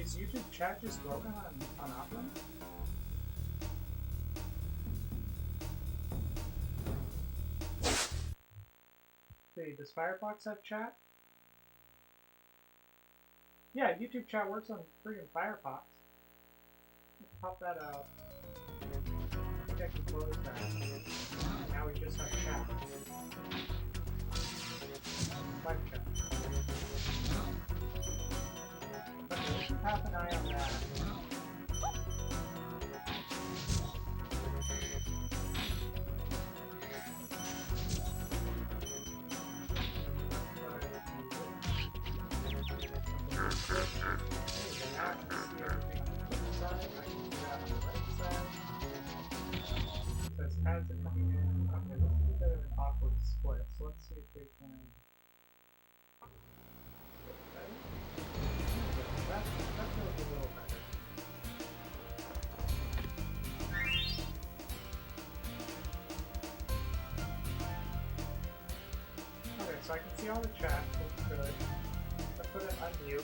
Is YouTube chat just broken on offline? See, does Firefox have chat? Yeah, YouTube chat works on freaking Firefox. Let's pop that out. I think I can close that. Now we just have chat. Live chat. Okay, let's keep half an eye on that. Ads are coming in. Okay, let's do a bit of an awkward split. So let's see if we can. That feels a little better. Okay, so I can see all the chat. Looks good. Let's put it on mute.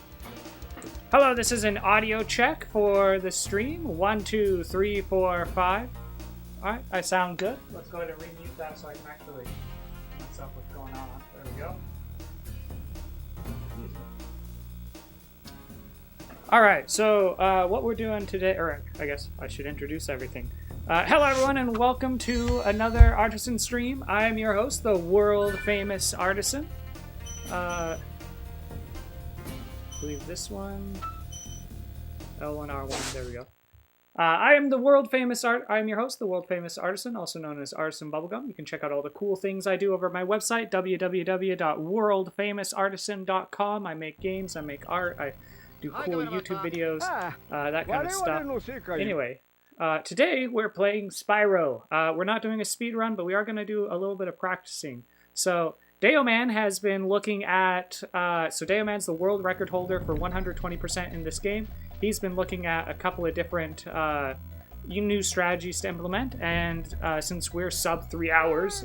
Hello, this is an audio check for the stream. 1, 2, 3, 4, 5. Alright, I sound good. Let's go ahead and remute that so I can actually myself what's going on. There we go. Alright, so what we're doing today, or I guess I should introduce everything. Hello everyone and welcome to another Artisan stream. I am your host, the world famous Artisan. I believe this one. L1R1, there we go. I am the world famous I am your host, the world famous Artisan, also known as Artisan Bubblegum. You can check out all the cool things I do over at my website, www.worldfamousartisan.com. I make games, I make art, I do cool YouTube videos, that kind of stuff. Anyway, today we're playing Spyro. We're not doing a speed run, but we are going to do a little bit of practicing. So Dayoman has been looking at, so Dayoman's the world record holder for 120% in this game. He's been looking at a couple of different new strategies to implement, and since we're sub 3 hours,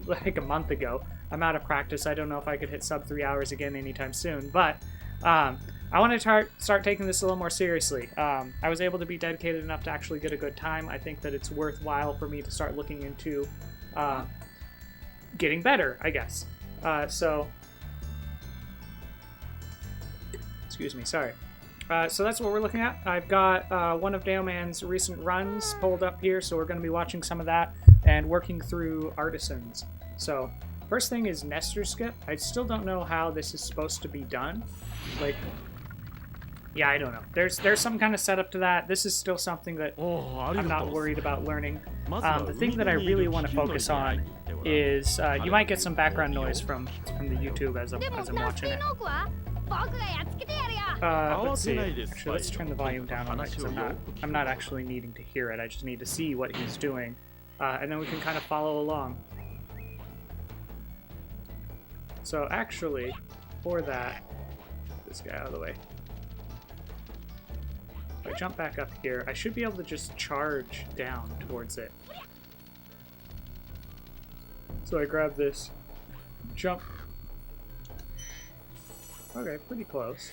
like a month ago, I'm out of practice. I don't know if I could hit sub 3 hours again anytime soon, but I want to start taking this a little more seriously. I was able to be dedicated enough to actually get a good time. I think that it's worthwhile for me to start looking into getting better, I guess. So, excuse me, sorry. So that's what we're looking at. I've got one of Dayoman's recent runs pulled up here, so we're going to be watching some of that and working through Artisans. So, first thing is Nestor Skip. I still don't know how this is supposed to be done. Like, yeah, I don't know. There's some kind of setup to that. This is still something that I'm not worried about learning. The thing that I really want to focus on is, you might get some background noise from the YouTube as I'm watching it. Let's see. Actually, let's turn the volume down on it, because I'm not actually needing to hear it. I just need to see what he's doing, and then we can kind of follow along. So actually, for that, get this guy out of the way. If I jump back up here, I should be able to just charge down towards it. So I grab this, jump. Okay, pretty close.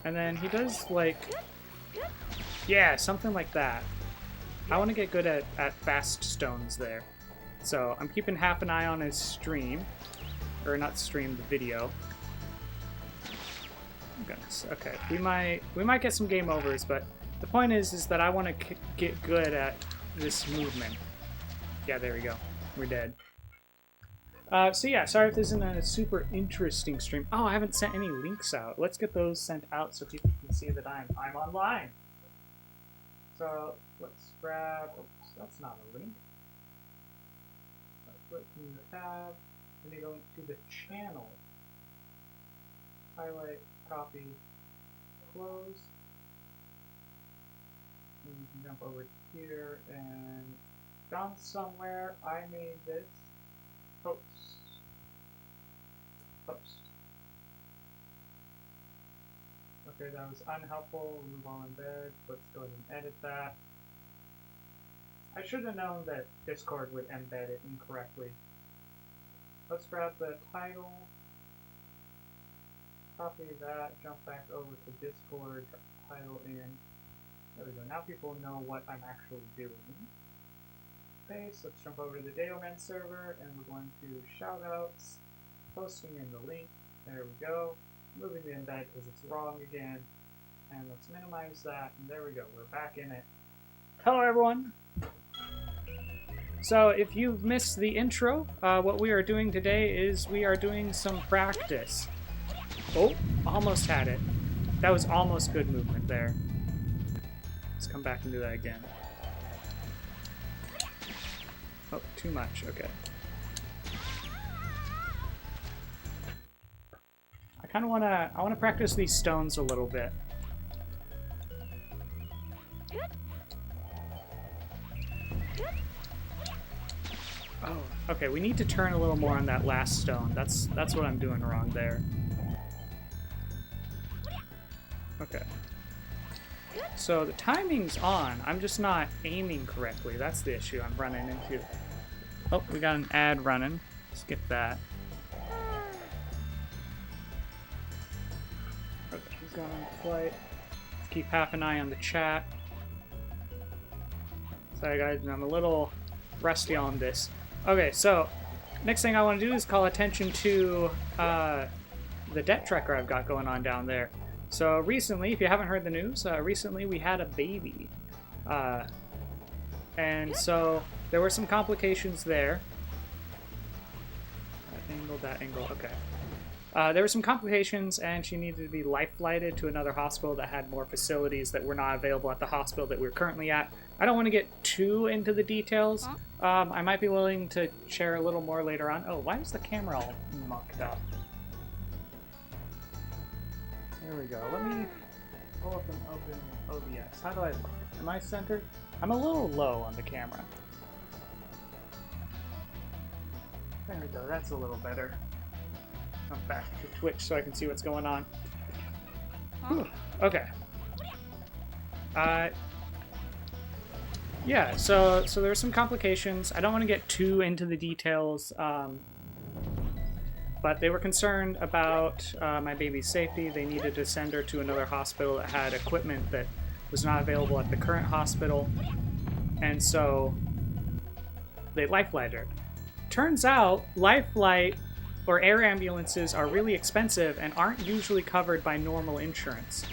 And then he does, like, yeah, something like that. I want to get good at fast stones there. So I'm keeping half an eye on his stream. Or not stream, the video. Goodness, okay. We might get some game overs, but the point is that I want to get good at this movement. Yeah, there we go. We're dead. So yeah, sorry if this isn't a super interesting stream. Oh, I haven't sent any links out. Let's get those sent out so people can see that I'm online. So let's grab. Oops, that's not a link. Let's put in the tab. Then you go into the channel. Highlight, copy, close. And you can jump over here and down somewhere. I made this. Post. Okay, that was unhelpful. Remove all embed. Let's go ahead and edit that. I should have known that Discord would embed it incorrectly. Let's grab the title. copy that, jump back over to Discord, drop the title in. There we go. Now people know what I'm actually doing. Okay, so let's jump over to the Dayoman server, and we're going to shoutouts, posting in the link. There we go. Moving the embed because it's wrong again. And let's minimize that, and there we go. We're back in it. Hello, everyone. So, if you've missed the intro, what we are doing today is we are doing some practice. Oh, almost had it. That was almost good movement there. Let's come back and do that again. Oh, too much. Okay. I wanna practice these stones a little bit. Oh, okay, we need to turn a little more on that last stone. That's what I'm doing wrong there. Okay. So the timing's on. I'm just not aiming correctly. That's the issue I'm running into. Oh, we got an ad running. Skip that. Okay, he's going on flight. Let's keep half an eye on the chat. Sorry guys, I'm a little rusty on this. Okay, so next thing I want to do is call attention to the debt tracker I've got going on down there. So recently, if you haven't heard the news, recently we had a baby. And so there were some complications there. That angle, okay. There were some complications and she needed to be life-flighted to another hospital that had more facilities that were not available at the hospital that we're currently at. I don't want to get too into the details. I might be willing to share a little more later on. Oh, why is the camera all mucked up? There we go. Let me pull up and open OBS. How do I look? Am I centered? I'm a little low on the camera. There we go. That's a little better. Come back to Twitch so I can see what's going on. Whew. Okay. Yeah, so there were some complications. I don't want to get too into the details, but they were concerned about my baby's safety. They needed to send her to another hospital that had equipment that was not available at the current hospital, and so they life-flighted her. Turns out, life-flight or air ambulances are really expensive and aren't usually covered by normal insurance.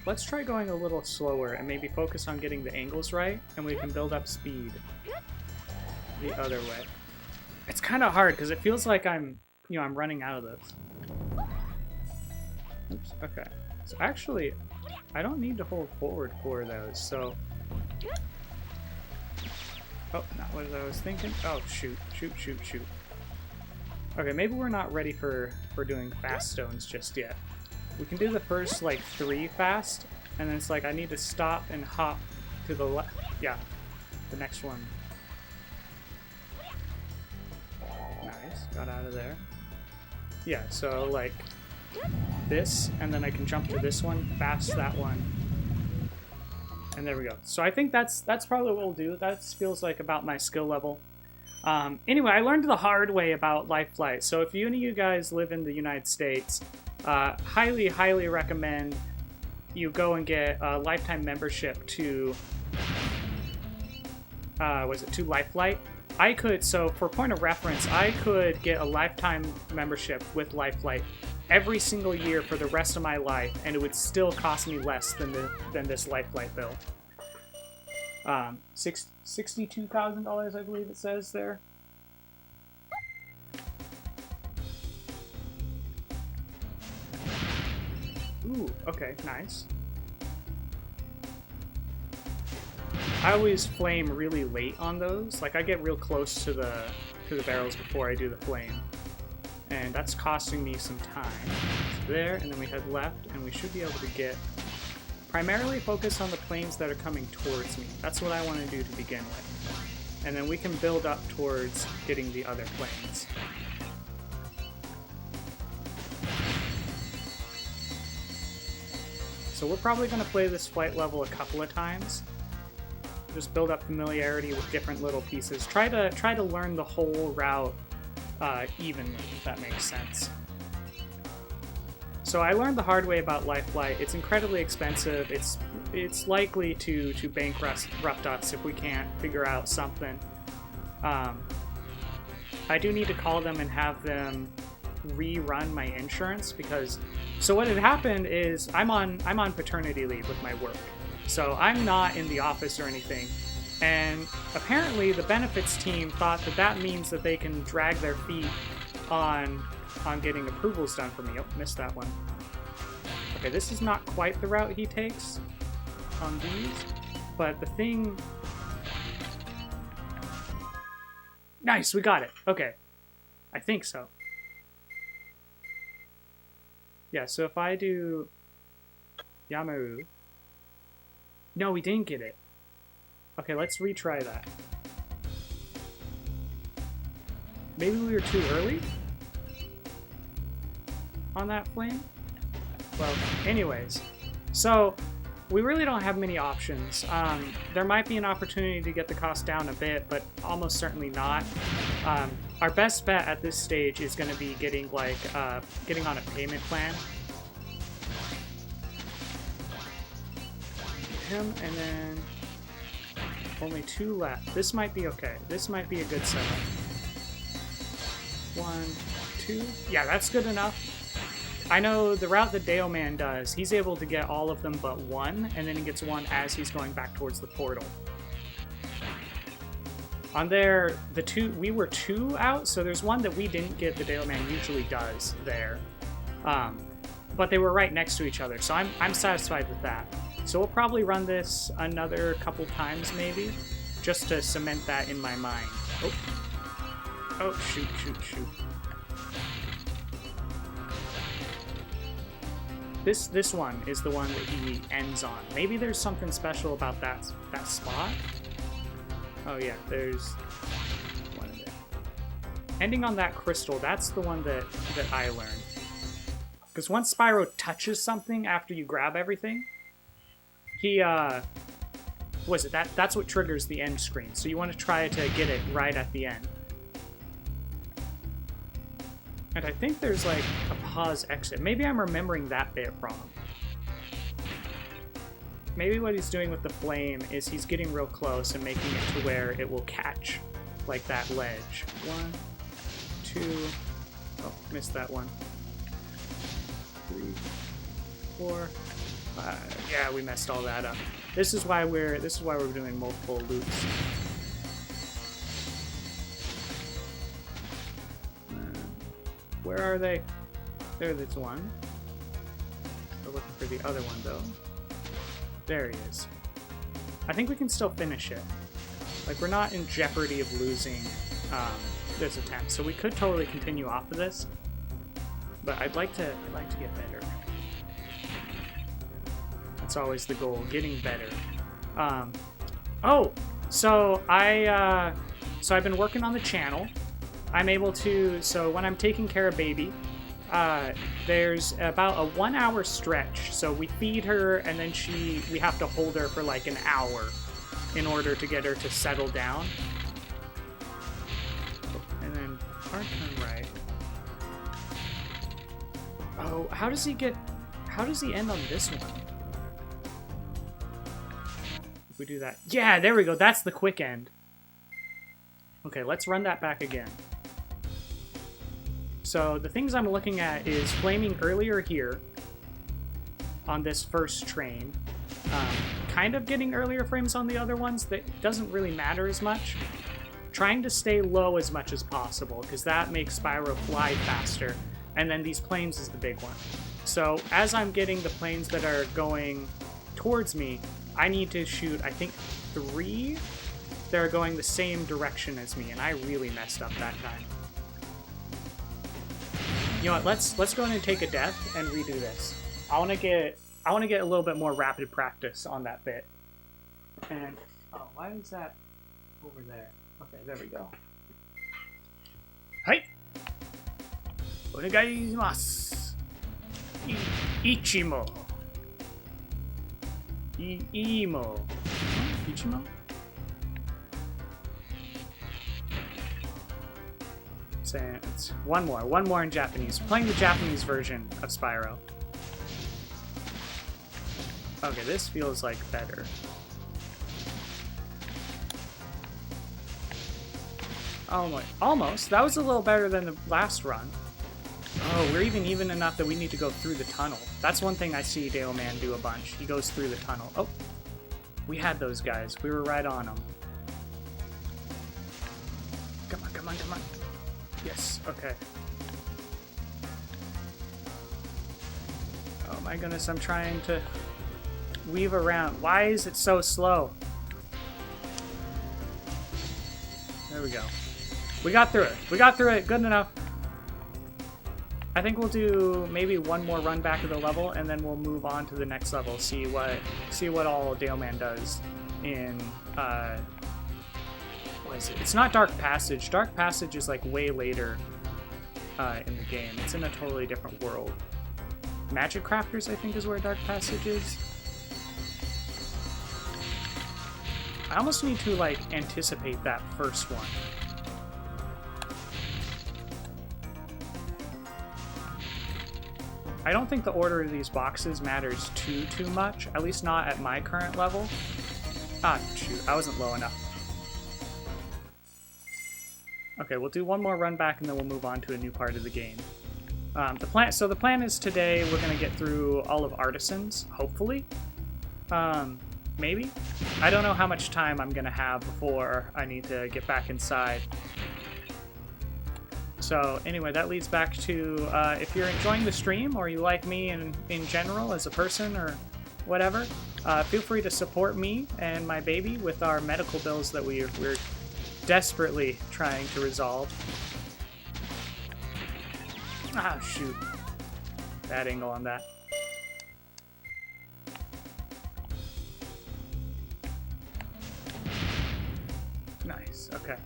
Let's try going a little slower and maybe focus on getting the angles right, and we can build up speed the other way. It's kind of hard because it feels like I'm running out of this. Oops, okay. So actually, I don't need to hold forward for those, so... Oh, not what I was thinking. Oh, shoot. Okay, maybe we're not ready for doing fast stones just yet. We can do the first, like, 3 fast, and then it's like I need to stop and hop to the left. Yeah, the next one. Nice, got out of there. Yeah, so, like, this, and then I can jump to this one, fast that one. And there we go. So I think that's probably what we'll do. That feels like about my skill level. Anyway, I learned the hard way about life flight. So if any of you guys live in the United States, highly, highly recommend you go and get a lifetime membership to, to LifeFlight? I could, so for point of reference, I could get a lifetime membership with LifeFlight every single year for the rest of my life, and it would still cost me less than this LifeFlight bill. $62,000, I believe it says there. Ooh, okay, nice. I always flame really late on those. Like, I get real close to the barrels before I do the flame. And that's costing me some time. So there, and then we head left, and we should be able to get... Primarily focus on the planes that are coming towards me. That's what I want to do to begin with. And then we can build up towards getting the other planes. So we're probably going to play this flight level a couple of times. Just build up familiarity with different little pieces. Try to learn the whole route evenly, if that makes sense. So I learned the hard way about Lifelight. It's incredibly expensive. It's likely to bankrupt us if we can't figure out something. I do need to call them and have them rerun my insurance because so what had happened is I'm on paternity leave with my work. So I'm not in the office or anything. And apparently the benefits team thought that that means that they can drag their feet on getting approvals done for me. Oh, missed that one. Okay, this is not quite the route he takes on these, but the thing... Nice, we got it. Okay. I think so. Yeah, so if I do Yamaru... No, we didn't get it. Okay, let's retry that. Maybe we were too early on that flame? Well, anyways. So, we really don't have many options. There might be an opportunity to get the cost down a bit, but almost certainly not. Our best bet at this stage is going to be getting like getting on a payment plan. Him, and then only 2 left. This might be okay. This might be a good setup. 1, 2. Yeah, that's good enough. I know the route that Deo Man does, he's able to get all of them but 1, and then he gets 1 as he's going back towards the portal. On there, we were 2 out, so there's 1 that we didn't get that Deo Man usually does there. But they were right next to each other, so I'm satisfied with that. So we'll probably run this another couple times maybe, just to cement that in my mind. Oh, oh, shoot. This one is the one that he ends on. Maybe there's something special about that spot. Oh yeah, there's one in there. Ending on that crystal, that's the one that I learned. Because once Spyro touches something after you grab everything, that's what triggers the end screen. So you want to try to get it right at the end. And I think there's like a pause exit. Maybe I'm remembering that bit wrong. Maybe what he's doing with the flame is he's getting real close and making it to where it will catch like that ledge. 1, 2, oh, missed that one. 3, 4, 5. Yeah, we messed all that up. This is why we're doing multiple loops. Where are they? There's one. We're looking for the other one though. There he is. I think we can still finish it. Like, we're not in jeopardy of losing this attempt, so we could totally continue off of this. But I'd like to get better. That's always the goal, getting better. So I've been working on the channel. I'm able to, so when I'm taking care of baby, there's about a 1-hour stretch. So we feed her and then we have to hold her for like an hour in order to get her to settle down. And then hard turn right. Oh, how does he end on this one? If we do that. Yeah, there we go. That's the quick end. Okay, let's run that back again. So the things I'm looking at is flaming earlier here on this first train. Kind of getting earlier frames on the other ones. That doesn't really matter as much. Trying to stay low as much as possible, because that makes Spyro fly faster. And then these planes is the big one. So as I'm getting the planes that are going towards me, I need to shoot, I think, 3 that are going the same direction as me, and I really messed up that time. You know what? Let's go ahead and take a death and redo this. I want to get a little bit more rapid practice on that bit. And oh, why is that over there? Okay, there we go. Hi. Onegaishimasu. Ichimo. Iimo. Ichimo? saying it's one more in Japanese. Playing the Japanese version of Spyro. Okay, this feels like better. Oh my, almost. That was a little better than the last run. Oh, we're even enough that we need to go through the tunnel. That's one thing I see Dale Man do a bunch. He goes through the tunnel. Oh, we had those guys. We were right on them. Come on, come on, come on. Yes, okay. Oh my goodness, I'm trying to weave around. Why is it so slow? There we go. We got through it. We got through it. Good enough. I think we'll do maybe one more run back of the level, and then we'll move on to the next level. See what all Dale Man does in what is it? It's not Dark Passage. Dark Passage is like way later in the game. It's in a totally different world. Magic Crafters, I think, is where Dark Passage is. I almost need to like anticipate that first one. I don't think the order of these boxes matters too much, at least not at my current level. Ah, shoot, I wasn't low enough. Okay, we'll do one more run back and then we'll move on to a new part of the game. So the plan is today we're going to get through all of Artisans, hopefully. Maybe? I don't know how much time I'm going to have before I need to get back inside. So anyway, that leads back to if you're enjoying the stream or you like me in general as a person or whatever, feel free to support me and my baby with our medical bills that we're desperately trying to resolve. Ah, shoot. Bad angle on that. Nice, okay.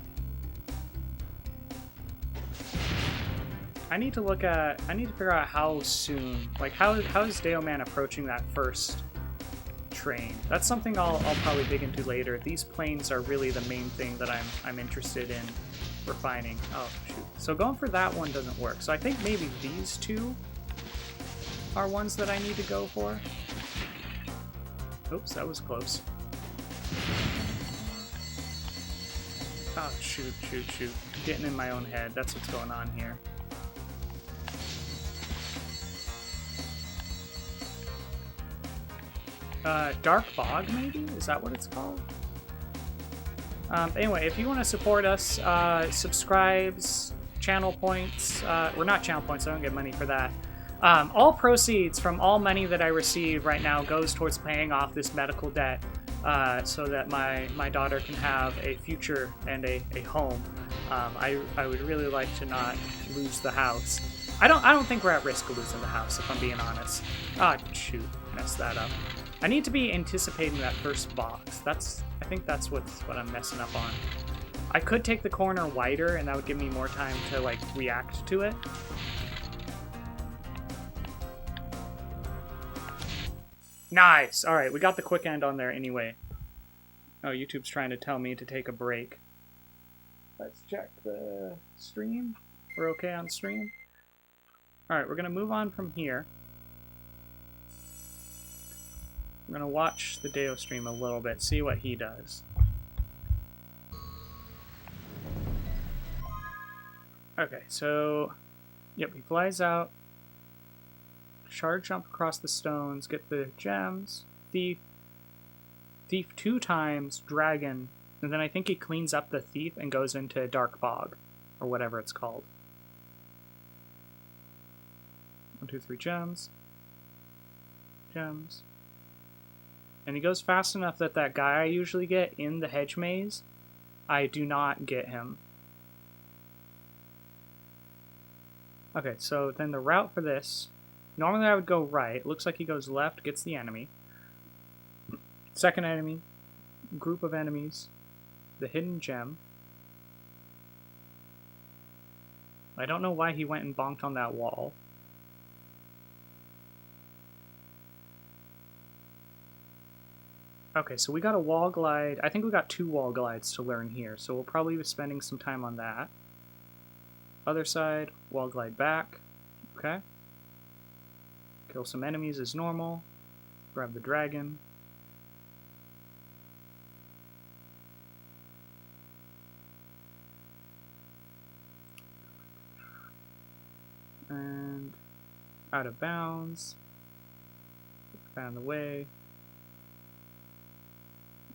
I need to figure out how soon, like how is Dale Man approaching that first train? That's something I'll probably dig into later. These planes are really the main thing that I'm interested in refining. Oh shoot. So going for that one doesn't work. So I think maybe these two are ones that I need to go for. Oops, that was close. Oh shoot. Getting in my own head. That's what's going on here. Dark Bog, maybe? Is that what it's called? Anyway, if you want to support us, subscribes, channel points, or not channel points, I don't get money for that. All proceeds from all money that I receive right now goes towards paying off this medical debt, so that my daughter can have a future and a home. I would really like to not lose the house. I don't think we're at risk of losing the house, if I'm being honest. Ah, shoot, messed that up. I need to be anticipating that first box. I think that's what I'm messing up on. I could take the corner wider, and that would give me more time to like react to it. Nice! Alright, we got the quick end on there anyway. Oh, YouTube's trying to tell me to take a break. Let's check the stream. We're okay on stream? Alright, we're gonna move on from here. I'm gonna watch the Deo stream a little bit, see what he does. Okay, so yep, he flies out. Shard jump across the stones, get the gems, thief 2 times, dragon, and then I think he cleans up the thief and goes into Dark Bog, or whatever it's called. 1, 2, 3 gems. Gems. And he goes fast enough that that guy I usually get in the hedge maze, I do not get him. Okay, so then the route for this, normally I would go right. Looks like he goes left, gets the enemy. Second enemy, group of enemies, the hidden gem. I don't know why he went and bonked on that wall. Okay, so we got a wall glide. I think we got 2 wall glides to learn here, so we'll probably be spending some time on that. Other side, wall glide back. Okay. Kill some enemies as normal. Grab the dragon. And out of bounds. Found the way.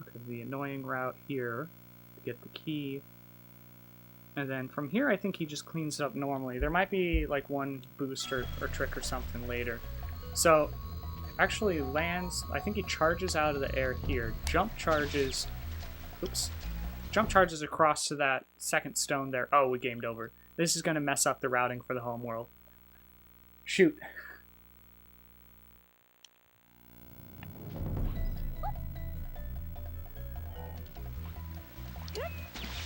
Okay, the annoying route here to get the key. And then from here, I think he just cleans it up normally. There might be like one boost or trick or something later. So, actually lands, I think he charges out of the air here. Jump charges, oops. Jump charges across to that second stone there. Oh, we gamed over. This is going to mess up the routing for the home world. Shoot.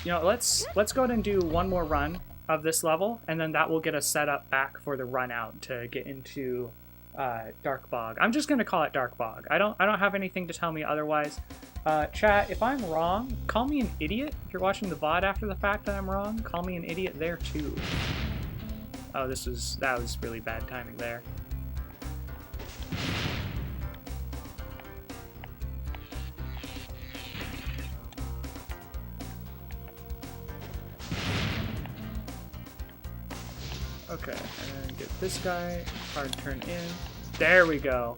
You know, let's go ahead and do one more run of this level, and then that will get us set up back for the run out to get into Dark Bog. I'm just gonna call it Dark Bog. I don't have anything to tell me otherwise. Chat, if I'm wrong, call me an idiot. If you're watching the VOD after the fact that I'm wrong, call me an idiot there too. Oh, that was really bad timing there. Okay, and then get this guy, hard turn in. There we go.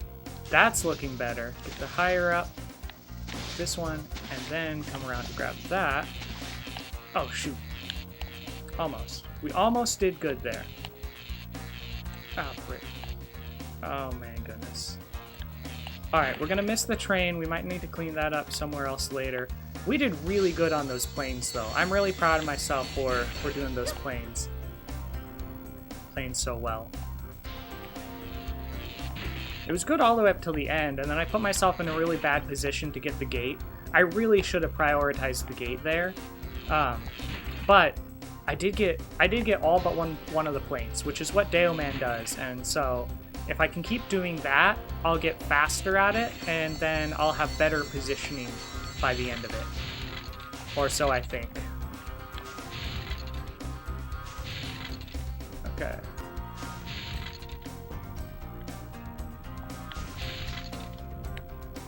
That's looking better. Get the higher up, this one, and then come around to grab that. Oh, shoot. Almost. We almost did good there. Oh, great. Oh, man, goodness. Alright, we're gonna miss the train. We might need to clean that up somewhere else later. We did really good on those planes, though. I'm really proud of myself for doing those planes. So well. It was good all the way up till the end, and then I put myself in a really bad position to get the gate. I really should have prioritized the gate there, but I did get all but one of the planes, which is what Deo Man does. And so if I can keep doing that, I'll get faster at it, and then I'll have better positioning by the end of it, or so I think. Okay.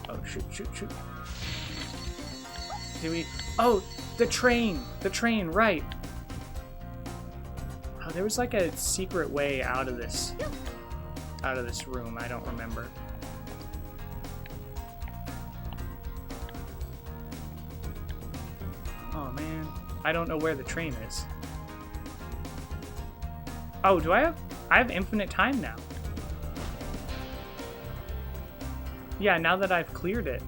Oh, shoot. Do we... Oh, the train! The train, right. Oh, there was like a secret way out of this room. I don't remember. Oh, man. I don't know where the train is. Oh, do I have infinite time now? Yeah, now that I've cleared it.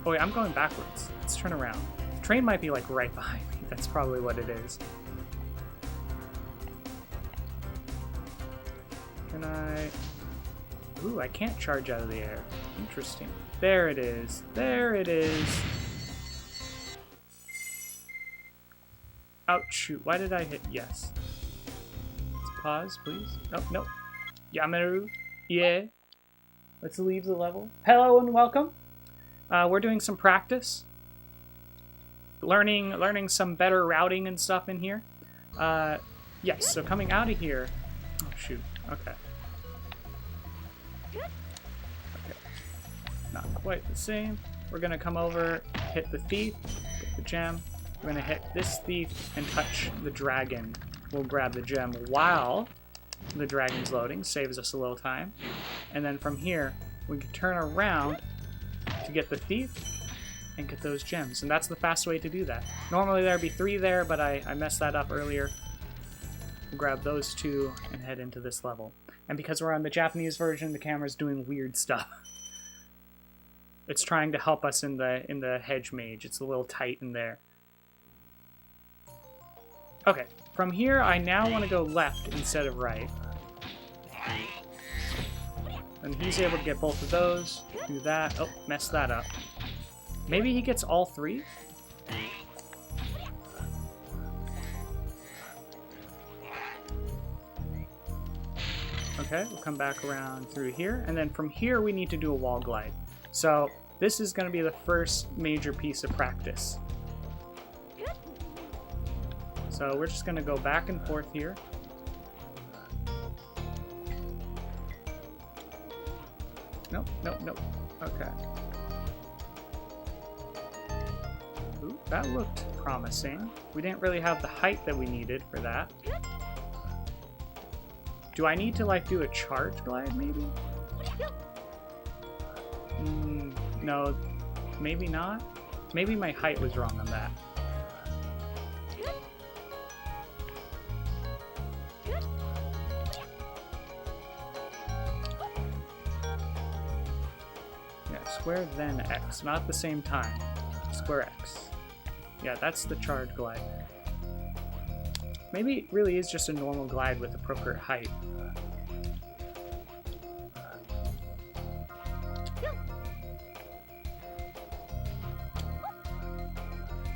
Oh wait, I'm going backwards. Let's turn around. The train might be like right behind me. That's probably what it is. Can I... Ooh, I can't charge out of the air. Interesting. There it is. There it is. Oh, shoot. Why did I hit yes? Pause, please. Oh, no. Yamaru. Yeah. Let's leave the level. Hello and welcome. We're doing some practice. Learning some better routing and stuff in here. Yes, so coming out of here. Oh, shoot. Okay. Not quite the same. We're going to come over, hit the thief, get the gem. We're going to hit this thief and touch the dragon. We'll grab the gem while the dragon's loading, saves us a little time. And then from here, we can turn around to get the thief and get those gems. And that's the fast way to do that. Normally there'd be 3 there, but I messed that up earlier. We'll grab those 2 and head into this level. And because we're on the Japanese version, the camera's doing weird stuff. It's trying to help us in the hedge mage. It's a little tight in there. Okay, from here, I now want to go left instead of right. And he's able to get both of those. Do that. Oh, messed that up. Maybe he gets all 3? Okay, we'll come back around through here. And then from here, we need to do a wall glide. So this is going to be the first major piece of practice. So we're just going to go back and forth here. Nope, nope, nope. Okay. Ooh, that looked promising. We didn't really have the height that we needed for that. Do I need to, like, do a charge glide, maybe? No, maybe not. Maybe my height was wrong on that. Yeah, square then X, not at the same time. Square X. Yeah, that's the charge glide. Maybe it really is just a normal glide with appropriate height.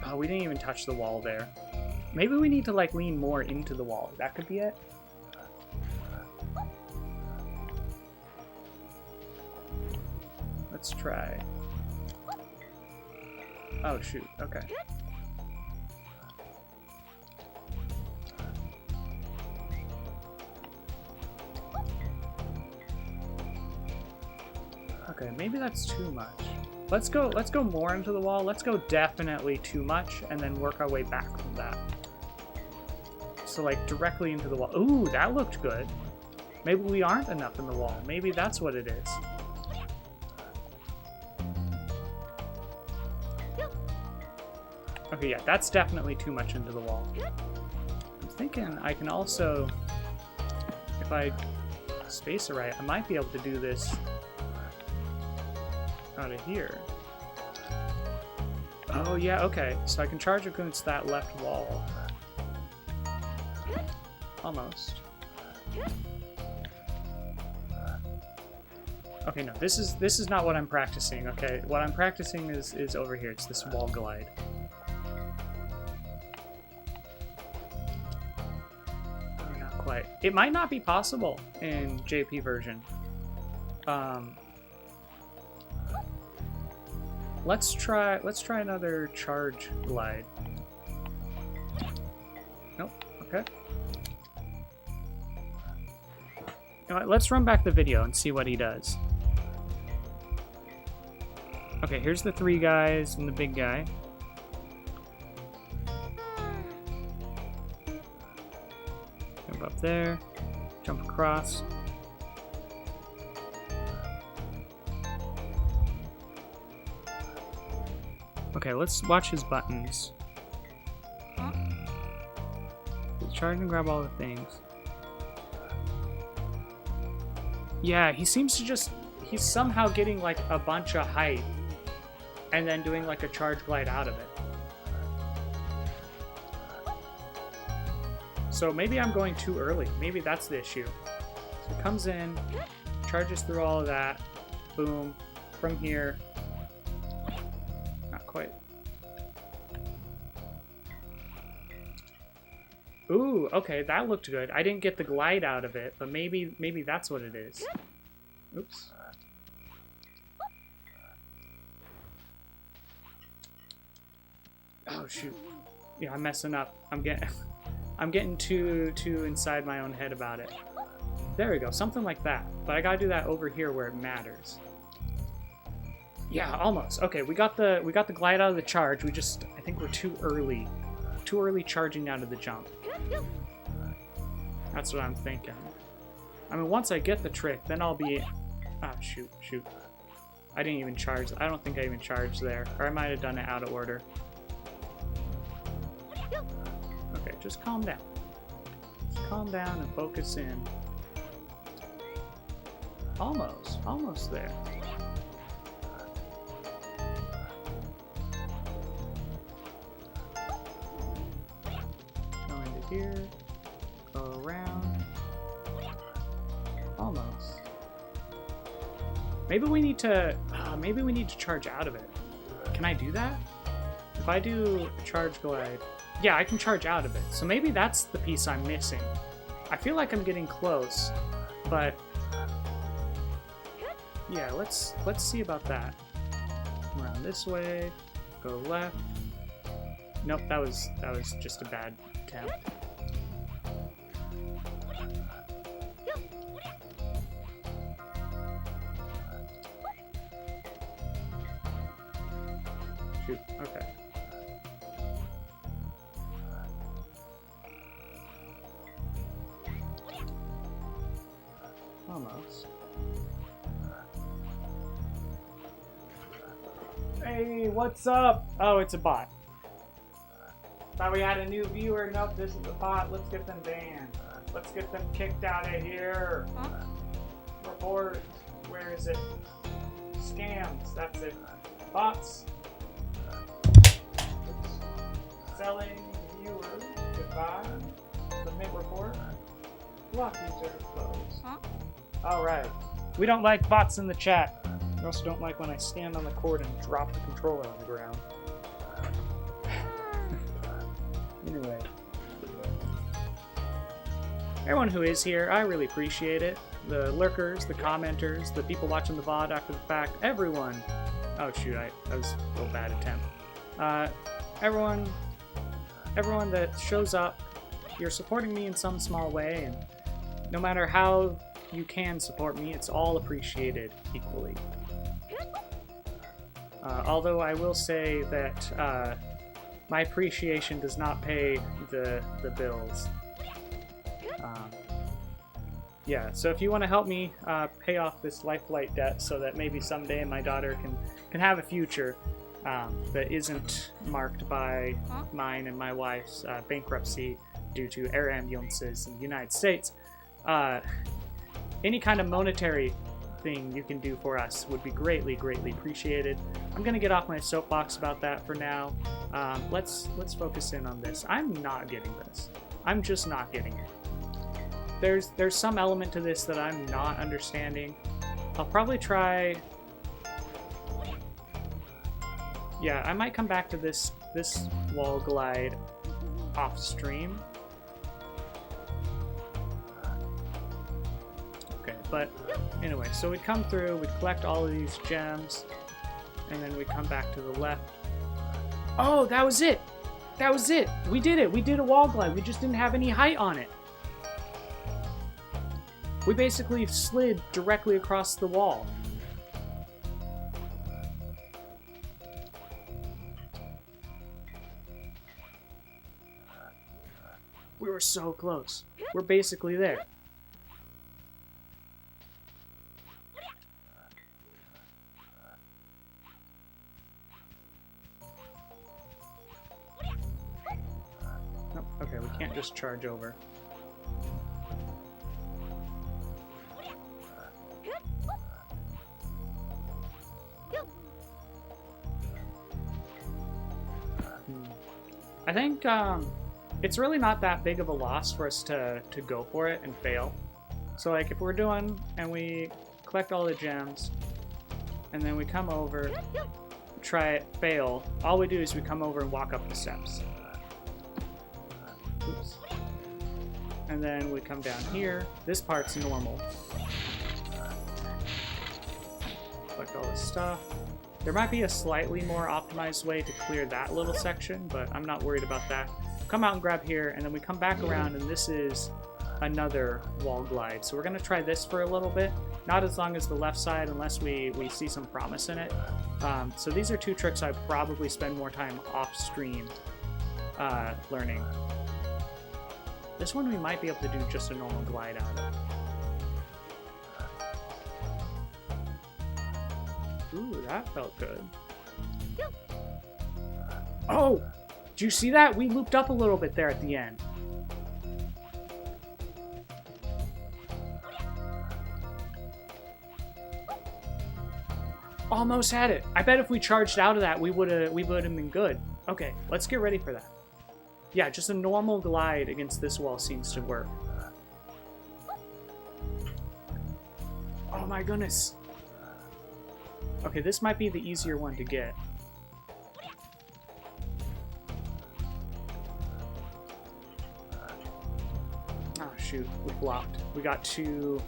Oh, we didn't even touch the wall there. Maybe we need to, like, lean more into the wall. That could be it. Let's try. Oh, shoot. Okay. Okay, maybe that's too much. Let's go more into the wall. Let's go definitely too much and then work our way back from that. So, like, directly into the wall. Ooh, that looked good. Maybe we aren't enough in the wall. Maybe that's what it is. Okay, yeah, that's definitely too much into the wall. I'm thinking I can also, if I space it right, I might be able to do this out of here. Oh, yeah, okay. So I can charge against that left wall. Almost. Okay, no, this is not what I'm practicing, okay? What I'm practicing is over here. It's this wall glide. Oh, not quite. It might not be possible in JP version. Let's try another charge glide. Nope. Okay. You know what, let's run back the video and see what he does. Okay, here's the three guys and the big guy. Jump up there. Jump across. Okay, let's watch his buttons. Charge and grab all the things. Yeah, he seems to just... He's somehow getting, like, a bunch of height and then doing, like, a charge glide out of it. So maybe I'm going too early. Maybe that's the issue. So it comes in, charges through all of that. Boom. From here. Not quite. Ooh, okay, that looked good. I didn't get the glide out of it, but maybe that's what it is. Oops. Oh shoot. Yeah, I'm messing up. I'm getting too inside my own head about it. There we go, something like that. But I gotta do that over here where it matters. Yeah, almost. Okay, we got the glide out of the charge. I think we're too early. Too early charging out of the jump. That's what I'm thinking. I mean, once I get the trick, then I'll be... Ah, shoot. I didn't even charge. I don't think I even charged there. Or I might have done it out of order. Okay, just calm down. Just calm down and focus in. Almost there. Go into here. Go around. Almost. Maybe we need to charge out of it. Can I do that? If I do a charge glide, yeah, I can charge out of it. So maybe that's the piece I'm missing. I feel like I'm getting close, but yeah, let's see about that. Around this way, go left. Nope, that was just a bad attempt. shoot. Okay. Almost. Hey, what's up? Oh, it's a bot. Thought we had a new viewer. Nope, this is a bot. Let's get them banned. Let's get them kicked out of here. Huh? Report. Where is it? Scams. That's it. Bots. Selling viewers. Goodbye. Submit report. Block user closed. Huh? Alright. We don't like bots in the chat. We also don't like when I stand on the cord and drop the controller on the ground. Anyway. Everyone who is here, I really appreciate it. The lurkers, the commenters, the people watching the VOD after the fact, everyone. Oh shoot, that was a little bad attempt. Everyone that shows up, you're supporting me in some small way, and no matter how you can support me, it's all appreciated equally. Although I will say that my appreciation does not pay the bills. Yeah, so if you want to help me pay off this lifeline debt so that maybe someday my daughter can have a future that isn't marked by mine and my wife's bankruptcy due to air ambulances in the United States, any kind of monetary thing you can do for us would be greatly, greatly appreciated. I'm gonna get off my soapbox about that for now. Let's focus in on this. I'm not getting this. I'm just not getting it. There's some element to this that I'm not understanding. I'll probably try. Yeah, I might come back to this wall glide off stream. Okay, but anyway, so we'd come through, we'd collect all of these gems, and then we'd come back to the left. Oh, that was it! That was it! We did it! We did a wall glide, we just didn't have any height on it. We basically slid directly across the wall. We were so close. We're basically there. Oh, okay, we can't just charge over. I think it's really not that big of a loss for us to go for it and fail. So like if we're doing and we collect all the gems and then we come over, try it, fail, all we do is we come over and walk up the steps. Oops. And then we come down here. This part's normal. Collect all this stuff. There might be a slightly more optimized way to clear that little section, but I'm not worried about that. Come out and grab here, and then we come back around, and this is another wall glide. So we're going to try this for a little bit. Not as long as the left side, unless we see some promise in it. So these are two tricks I probably spend more time off-stream learning. This one we might be able to do just a normal glide out of. Ooh, that felt good. Oh! Did you see that? We looped up a little bit there at the end. Almost had it. I bet if we charged out of that, we would have been good. Okay, let's get ready for that. Yeah, just a normal glide against this wall seems to work. Oh my goodness. Okay, this might be the easier one to get. Oh shoot, we blocked. We got two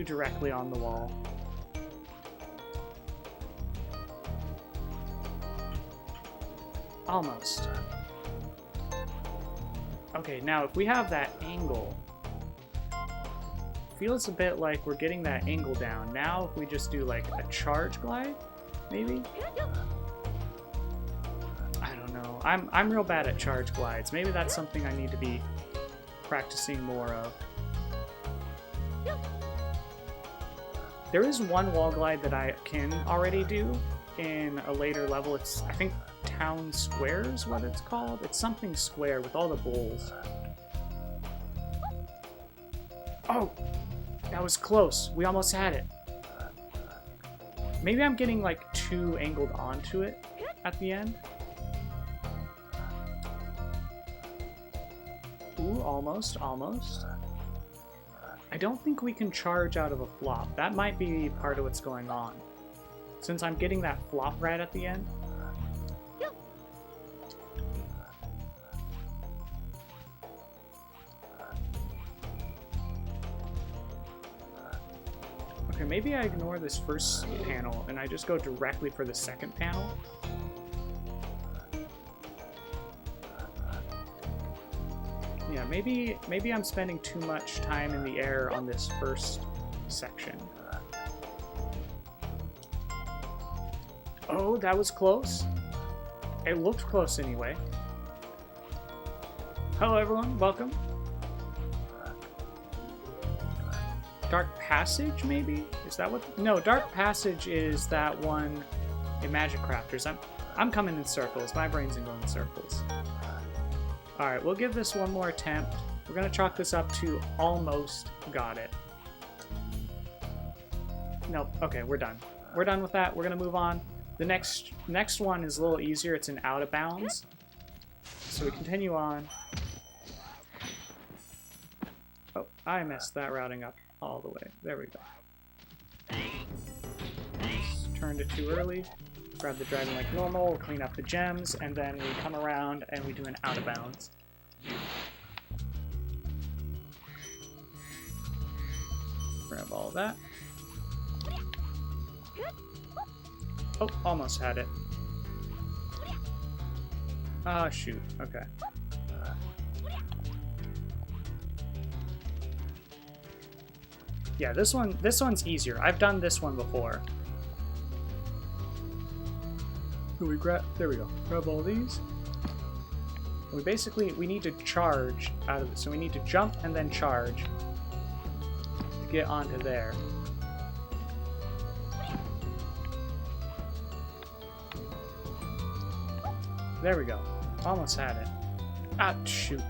directly on the wall. Almost. Okay, now if we have that angle, feels a bit like we're getting that angle down. Now if we just do like a charge glide, maybe? I'm real bad at charge glides. Maybe that's something I need to be practicing more of. There is one wall glide that I can already do in a later level. It's, I think, Town Square is what it's called. It's something square with all the bowls. Oh! That was close. We almost had it. Maybe I'm getting, like, too angled onto it at the end. Ooh, almost, almost. I don't think we can charge out of a flop. That might be part of what's going on. Since I'm getting that flop right at the end. Okay, maybe I ignore this first panel and I just go directly for the second panel. Yeah, maybe I'm spending too much time in the air on this first section. Oh, that was close. It looked close anyway. Hello everyone, welcome. Dark Passage, maybe? Is that what? No, Dark Passage is that one in Magic Crafters. I'm coming in circles. My brain's going in circles. Alright, we'll give this one more attempt. We're gonna chalk this up to almost got it. Nope. Okay, we're done. We're done with that. We're gonna move on. The next one is a little easier. It's an out of bounds. So we continue on. Oh, I messed that routing up all the way. There we go. Just turned it too early. Grab the dragon like normal, we'll clean up the gems, and then we come around and we do an out of bounds. Grab all of that. Oh, almost had it. Ah, shoot. Okay. Yeah, this one's easier. I've done this one before. So we grab, there we go. Grab all these. We need to charge out of it. So we need to jump and then charge to get onto there. There we go. Almost had it. Ah, shoot.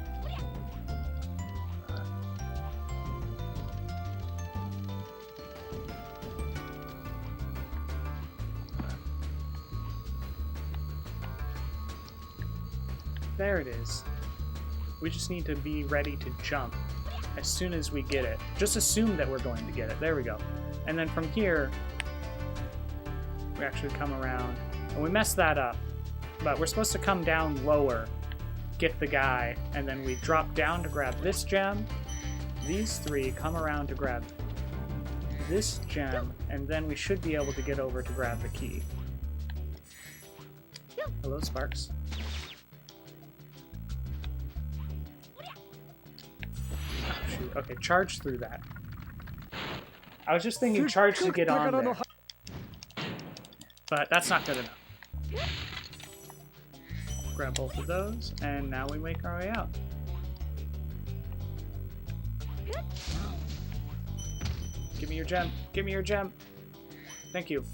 There it is. We just need to be ready to jump as soon as we get it. Just assume that we're going to get it. There we go. And then from here, we actually come around. And we messed that up. But we're supposed to come down lower, get the guy, and then we drop down to grab this gem. These three come around to grab this gem, and then we should be able to get over to grab the key. Hello, Sparks. Oh, shoot. Okay, charge through that. I was just thinking charge to get on there. But that's not good enough. Grab both of those, and now we make our way out. Give me your gem. Give me your gem. Thank you.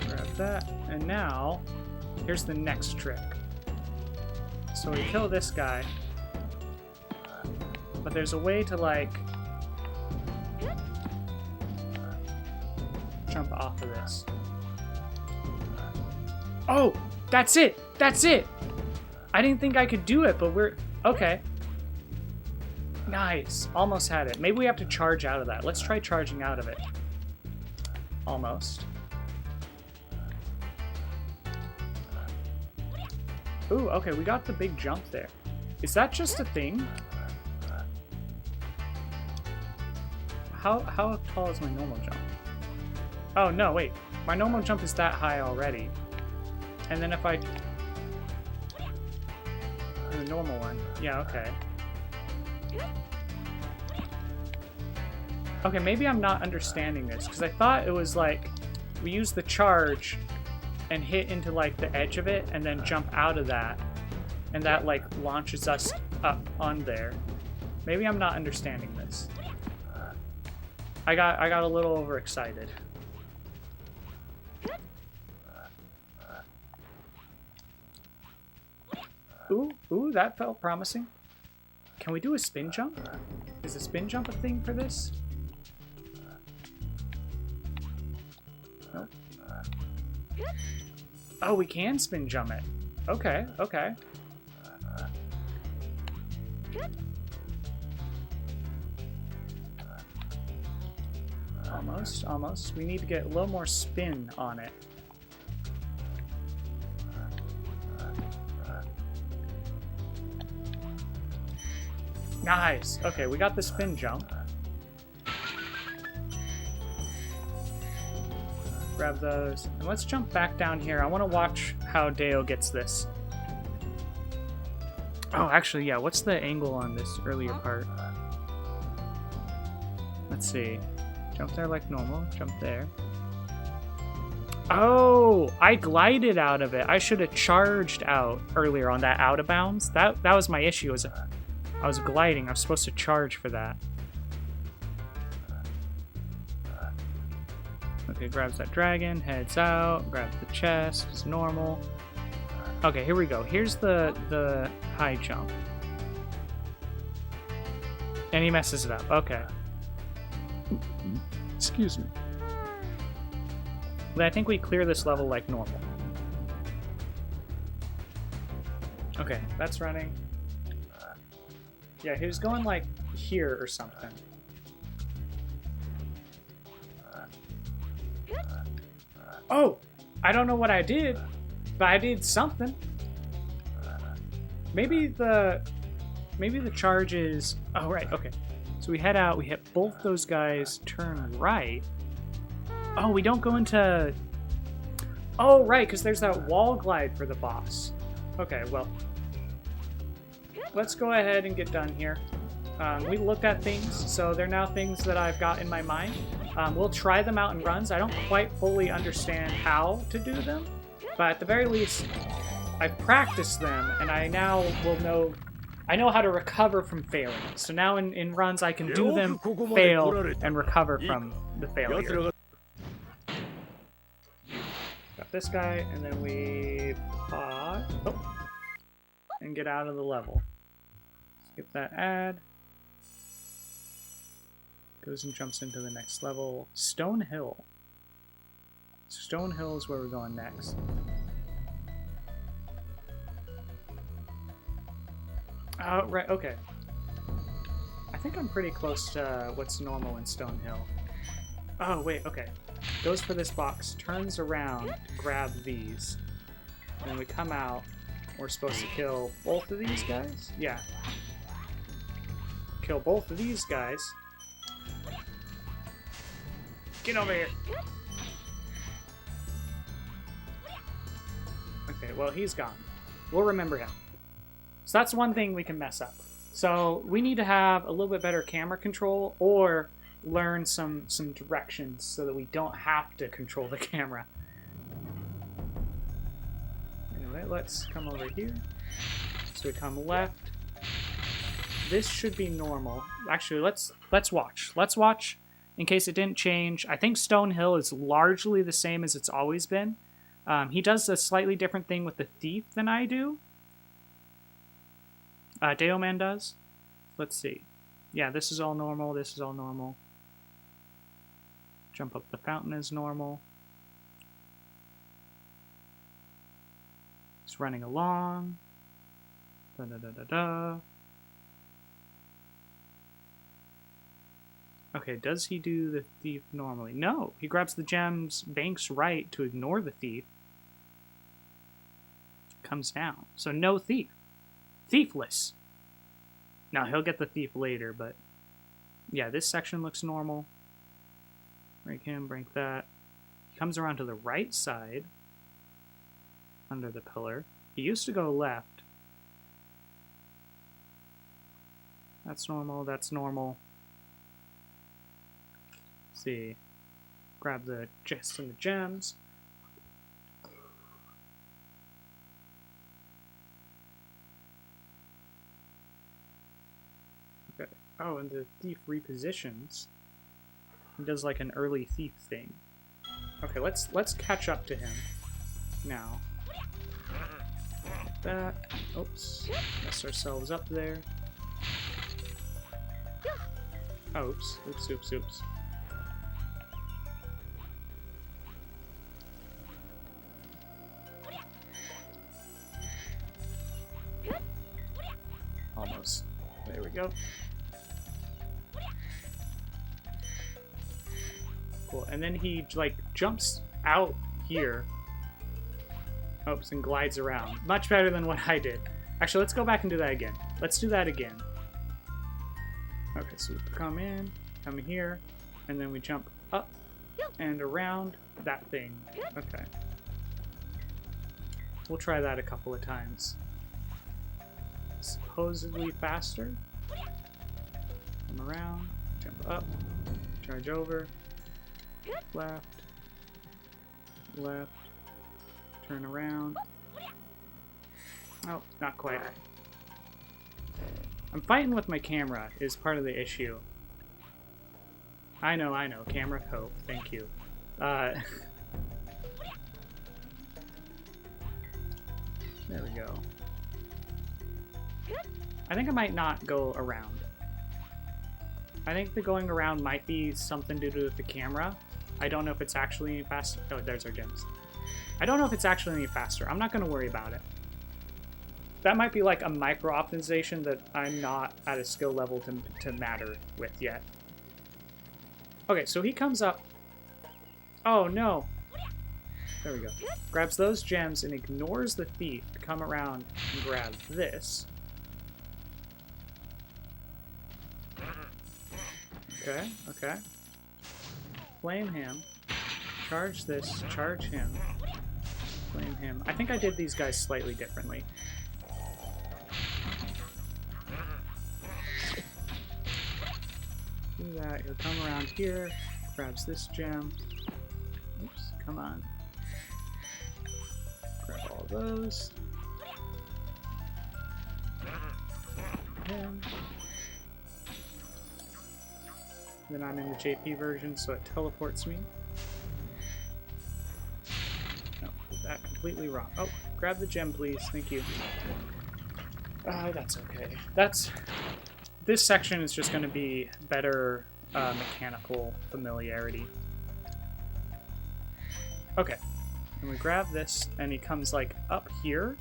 Grab that, and now here's the next trick. So we kill this guy. But there's a way to, like, jump off of this. Oh! That's it! That's it! I didn't think I could do it, but we're... Okay. Nice. Almost had it. Maybe we have to charge out of that. Let's try charging out of it. Almost. Ooh, okay, we got the big jump there. Is that just a thing? How tall is my normal jump? Oh, no, wait. My normal jump is that high already. And then if I... The normal one. Yeah, okay. Okay, maybe I'm not understanding this, because I thought it was like we use the charge and hit into like the edge of it and then jump out of that, and that like launches us up on there. Maybe I'm not understanding this. I got a little overexcited. Ooh, that felt promising. Can we do a spin jump? Is a spin jump a thing for this? Nope. Oh, we can spin jump it. Okay, okay. Almost, almost. We need to get a little more spin on it. Nice. Okay, we got the spin jump. Grab those. And let's jump back down here. I want to watch how Deo gets this. Oh, actually, yeah. What's the angle on this earlier part? Let's see. Jump there like normal. Jump there. Oh, I glided out of it. I should have charged out earlier on that out of bounds. That was my issue. I was gliding. I was supposed to charge for that. Okay, grabs that dragon, heads out, grabs the chest, it's normal. Okay, here we go. Here's the high jump. And he messes it up. Okay. Excuse me. But I think we clear this level like normal. Okay, that's running. Yeah, he was going like here or something. Oh! I don't know what I did, but I did something. Maybe the charge is... Oh, right, okay. So we head out, we hit both those guys, turn right. Oh, we don't go into... Oh, right, because there's that wall glide for the boss. Okay, well... Let's go ahead and get done here. We looked at things, so they're now things that I've got in my mind. We'll try them out in runs. I don't quite fully understand how to do them, but at the very least, I've practiced them, and I now will know... I know how to recover from failing. So now in runs, I can do them, fail, and recover from the failure. Got this guy, and then we pause. Oh, and get out of the level. Skip that ad. Goes and jumps into the next level. Stone Hill. Stone Hill is where we're going next. Oh, right, okay. I think I'm pretty close to what's normal in Stone Hill. Oh, wait, okay. Goes for this box, turns around, grab these. And then we come out. We're supposed to kill both of these guys? Yeah. Kill both of these guys. Get over here. Okay, well, he's gone. We'll remember him. So that's one thing we can mess up. So we need to have a little bit better camera control or learn some directions so that we don't have to control the camera. Anyway, let's come over here. So we come left. This should be normal. Actually, let's watch. Let's watch in case it didn't change. I think Stone Hill is largely the same as it's always been. He does a slightly different thing with the thief than I do. Deo Man does. Let's see. Yeah, this is all normal. This is all normal. Jump up the fountain is normal. It's running along. Da da da da da. Okay, does he do the thief normally? No, he grabs the gems, banks right to ignore the thief. Comes down. So no thief. Thiefless. Now, he'll get the thief later, but... Yeah, this section looks normal. Break him, break that. He comes around to the right side. Under the pillar. He used to go left. That's normal, that's normal. Let's see. Grab the chests and the gems. Okay. Oh, and the thief repositions. He does like an early thief thing. Okay, let's catch up to him now. Like that. Oops. Mess ourselves up there. Oh, oops. Oops, oops, oops. Almost. There we go. Cool. And then he, like, jumps out here. Oops, and glides around. Much better than what I did. Actually, let's go back and do that again. Let's do that again. Okay, so we come in here, and then we jump up and around that thing. Okay. We'll try that a couple of times. Supposedly faster. Come around, jump up, charge over, left, left, turn around. Oh, not quite. I'm fighting with my camera is part of the issue. I know, camera cope, thank you. There we go. I think I might not go around. I think the going around might be something to do with the camera. I don't know if it's actually any faster. Oh, there's our gems. I don't know if it's actually any faster. I'm not going to worry about it. That might be like a micro optimization that I'm not at a skill level to matter with yet. Okay, so he comes up. Oh, no. There we go. Grabs those gems and ignores the thief to come around and grab this. Okay, okay. Flame him. Charge this. Charge him. Flame him. I think I did these guys slightly differently. Do that. He'll come around here. Grabs this gem. Oops, come on. Grab all those. Him. Then I'm in the JP version, so it teleports me. No, did that completely wrong. Oh, grab the gem, please. Thank you. That's okay. This section is just going to be better mechanical familiarity. Okay. And we grab this, and he comes, like, up here.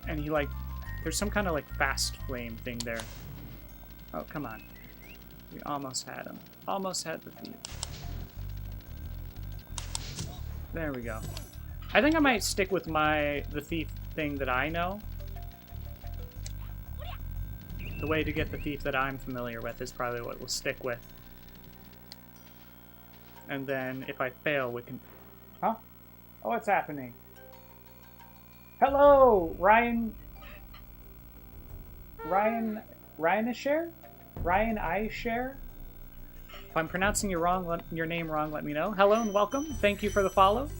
And he, like... There's some kind of, like, fast flame thing there. Oh, come on. We almost had him. Almost had the thief. There we go. I think I might stick with the thief thing that I know. The way to get the thief that I'm familiar with is probably what we'll stick with. And then, if I fail, we can... Huh? Oh, what's happening? Hello, Ryan Ishare? Ryan Ishare? If I'm pronouncing your name wrong, let me know. Hello and welcome. Thank you for the follow.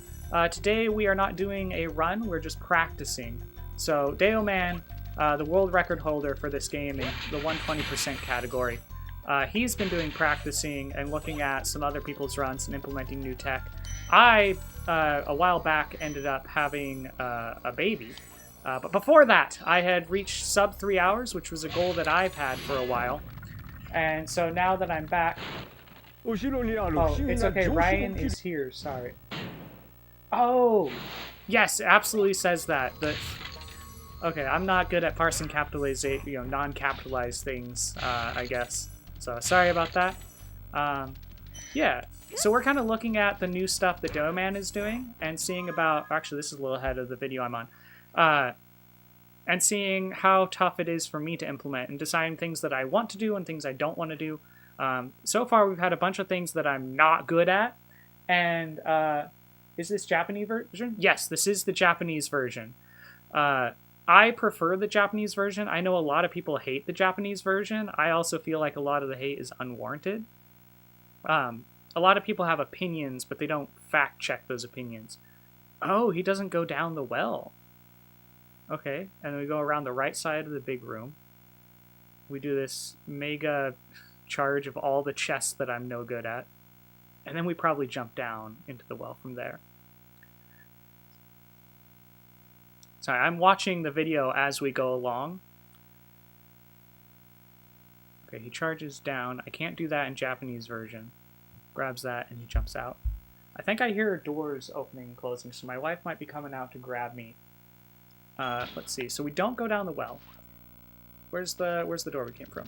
Today we are not doing a run, we're just practicing. So, Deo Man, the world record holder for this game in the 120% category, he's been doing practicing and looking at some other people's runs and implementing new tech. I, a while back, ended up having a baby. But before that, I had reached sub 3 hours, which was a goal that I've had for a while. And so now that I'm back... Oh, it's okay. Ryan is here. Sorry. Oh! Yes, it absolutely says that. Okay, I'm not good at parsing capitalization, non-capitalized things, I guess. So, sorry about that. Yeah. So we're kind of looking at the new stuff that Doman is doing and seeing about... Actually, this is a little ahead of the video I'm on. And seeing how tough it is for me to implement and deciding things that I want to do and things I don't want to do. So far, we've had a bunch of things that I'm not good at. And is this Japanese version? Yes, this is the Japanese version. I prefer the Japanese version. I know a lot of people hate the Japanese version. I also feel like a lot of the hate is unwarranted. A lot of people have opinions, but they don't fact check those opinions. Oh, he doesn't go down the well. Okay, and then we go around the right side of the big room. We do this mega charge of all the chests that I'm no good at. And then we probably jump down into the well from there. Sorry, I'm watching the video as we go along. Okay, he charges down. I can't do that in Japanese version. Grabs that and he jumps out. I think I hear doors opening and closing, so my wife might be coming out to grab me. Let's see. So we don't go down the well. Where's the door we came from?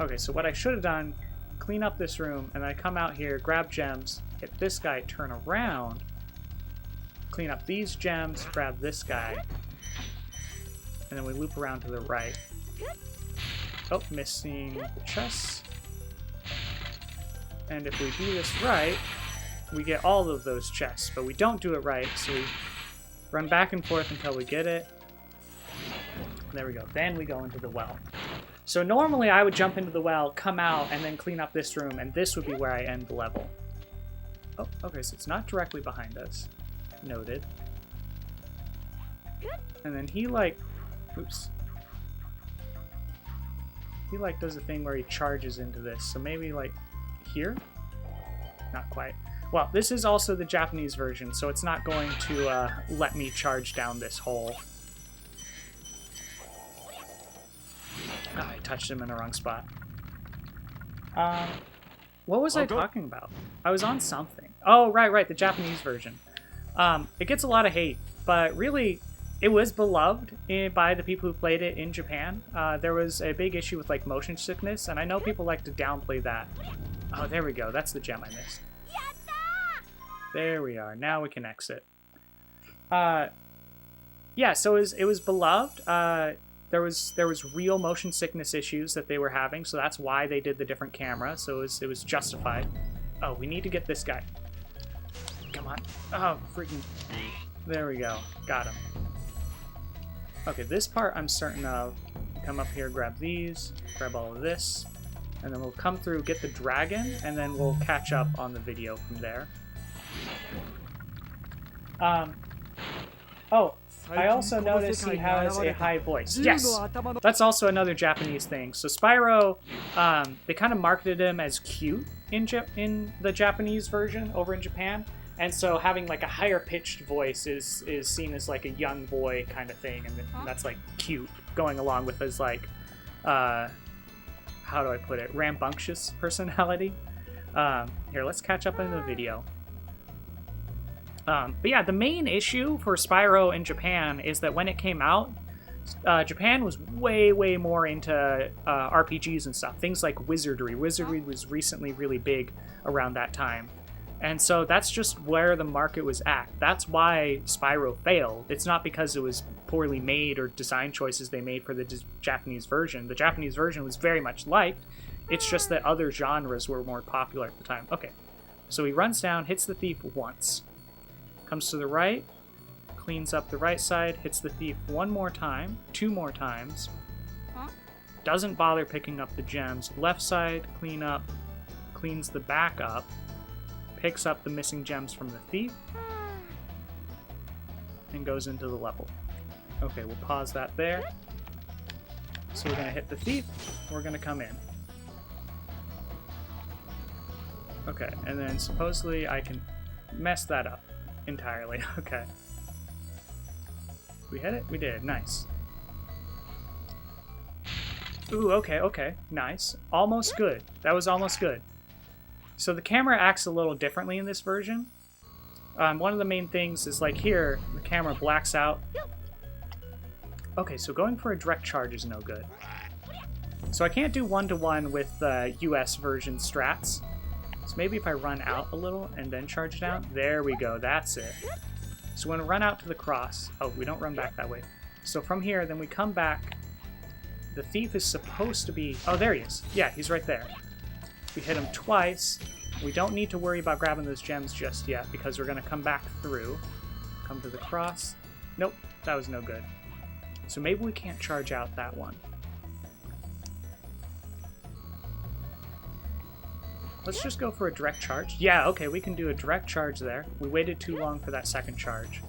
Okay, so what I should have done, clean up this room, and then I come out here, grab gems, hit this guy, turn around, clean up these gems, grab this guy, and then we loop around to the right. Oh, missing the chests. And if we do this right, we get all of those chests, but we don't do it right, so we run back and forth until we get it. There we go. Then we go into the well. So normally I would jump into the well, come out, and then clean up this room, and this would be where I end the level. Oh, okay, so it's not directly behind us. Noted. And then he, like... Oops. He, like, does a thing where he charges into this. So maybe, like, here? Not quite. Well, this is also the Japanese version, so it's not going to let me charge down this hole. Oh, I touched him in the wrong spot. What was I talking about? I was on something. Oh, right, the Japanese version. It gets a lot of hate, but really, it was beloved by the people who played it in Japan. There was a big issue with, like, motion sickness, and I know people like to downplay that. Oh, there we go. That's the gem I missed. There we are. Now we can exit. Yeah, so it was beloved. There was real motion sickness issues that they were having, so that's why they did the different camera. So it was justified. Oh, we need to get this guy. Come on. Oh, freaking. There we go. Got him. Okay, this part I'm certain of. Come up here, grab these, grab all of this, and then we'll come through, get the dragon, and then we'll catch up on the video from there. Oh, I also noticed he has a high voice. Yes! That's also another Japanese thing. So Spyro, they kind of marketed him as cute in the Japanese version over in Japan. And so having like a higher pitched voice is seen as like a young boy kind of thing. And that's like cute, going along with his like, how do I put it, rambunctious personality. Here, let's catch up in the video. But yeah, the main issue for Spyro in Japan is that when it came out, Japan was way more into RPGs and stuff. Things like wizardry. Wizardry was recently really big around that time. And so that's just where the market was at. That's why Spyro failed. It's not because it was poorly made or design choices they made for the Japanese version. The Japanese version was very much liked. It's just that other genres were more popular at the time. Okay, so he runs down, hits the thief once. Comes to the right, cleans up the right side, hits the thief one more time, two more times. Doesn't bother picking up the gems. Left side, clean up, cleans the back up, picks up the missing gems from the thief, and goes into the level. Okay, we'll pause that there. So we're going to hit the thief, we're going to come in. Okay, and then supposedly I can mess that up entirely. Okay. We hit it? We did. Nice. Ooh, okay. Nice. Almost good. That was almost good. So the camera acts a little differently in this version. One of the main things is, like here, the camera blacks out. Okay, so going for a direct charge is no good. So I can't do one-to-one with the US version strats. So maybe if I run out a little and then charge down. There we go, that's it. So we're going to run out to the cross. Oh, we don't run back that way. So from here, then we come back. The thief is supposed to be... Oh, there he is. Yeah, he's right there. We hit him twice. We don't need to worry about grabbing those gems just yet because we're going to come back through. Come to the cross. Nope, that was no good. So maybe we can't charge out that one. Let's just go for a direct charge. Yeah, okay, we can do a direct charge there. We waited too long for that second charge.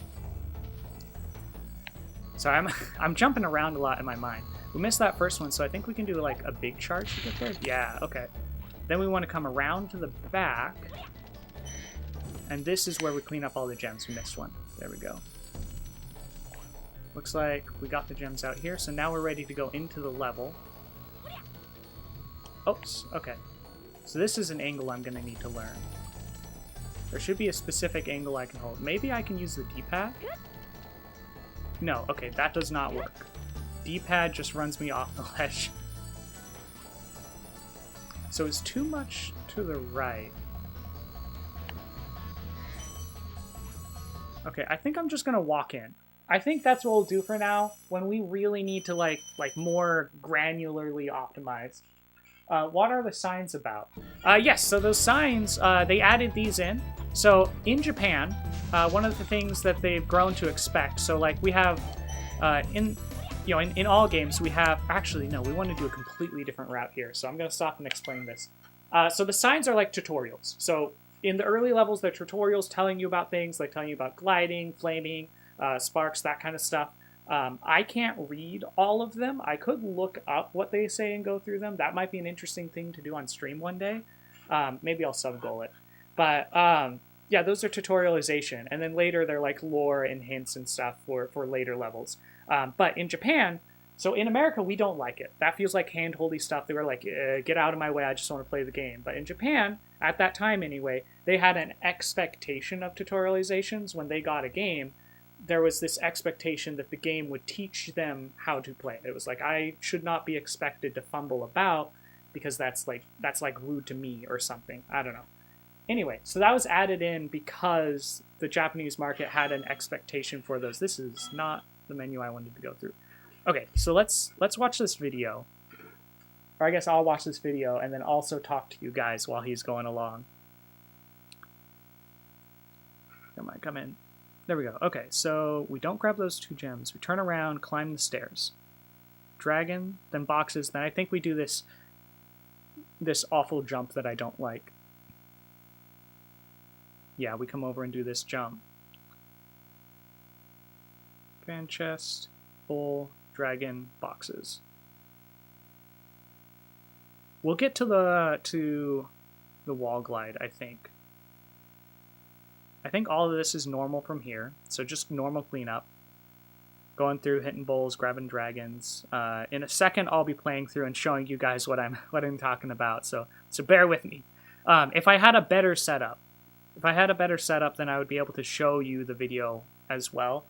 So I'm jumping around a lot in my mind. We missed that first one, so I think we can do like a big charge to get there. Yeah, okay. Then we want to come around to the back. And this is where we clean up all the gems. We missed one. There we go. Looks like we got the gems out here, so now we're ready to go into the level. Oops, okay. So this is an angle I'm going to need to learn. There should be a specific angle I can hold. Maybe I can use the D-pad? No, okay, that does not work. D-pad just runs me off the ledge. So it's too much to the right. Okay, I think I'm just going to walk in. I think that's what we'll do for now, when we really need to, like more granularly optimize. What are the signs about? Yes, so those signs, they added these in. So in Japan, one of the things that they've grown to expect, so like we have, in all games we have, actually no, we want to do a completely different route here. So I'm going to stop and explain this. So the signs are like tutorials. So in the early levels, they're tutorials telling you about things, like telling you about gliding, flaming, sparks, that kind of stuff. I can't read all of them. I could look up what they say and go through them. That might be an interesting thing to do on stream one day. Maybe I'll sub-goal it. But yeah, those are tutorialization. And then later they're like lore and hints and stuff for later levels. But in Japan, so in America, we don't like it. That feels like hand-holdy stuff. They were like, get out of my way, I just want to play the game. But in Japan, at that time anyway, they had an expectation of tutorializations. When they got a game, there was this expectation that the game would teach them how to play. It was like, I should not be expected to fumble about because that's like rude to me or something. I don't know. Anyway, so that was added in because the Japanese market had an expectation for those. This is not the menu I wanted to go through. Okay, so let's watch this video. Or I guess I'll watch this video and then also talk to you guys while he's going along. Come on, come in. There we go. Okay, so we don't grab those 2 gems. We turn around, climb the stairs. Dragon, then boxes, then I think we do this awful jump that I don't like. Yeah, we come over and do this jump. Fan chest, bowl, dragon, boxes. We'll get to the wall glide, I think. I think all of this is normal from here, so just normal cleanup. Going through, hitting bowls, grabbing dragons. In a second, I'll be playing through and showing you guys what I'm talking about. So bear with me. If I had a better setup, then I would be able to show you the video as well.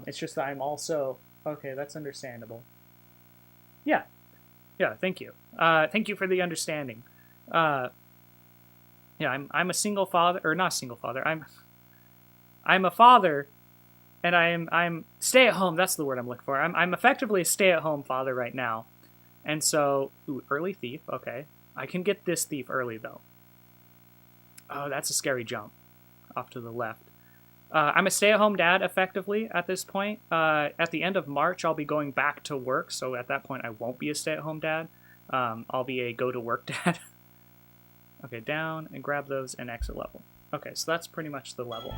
It's just that I'm also okay. That's understandable. Yeah. Thank you. Thank you for the understanding. Yeah, I'm a single father, or not a single father. I'm a father, and I'm stay at home. That's the word I'm looking for. I'm effectively a stay at home father right now, and so early thief. Okay, I can get this thief early though. Oh, that's a scary jump off to the left. I'm a stay at home dad effectively at this point. At the end of March, I'll be going back to work, so at that point, I won't be a stay at home dad. I'll be a go to work dad. Okay, down and grab those and exit level. Okay, so that's pretty much the level.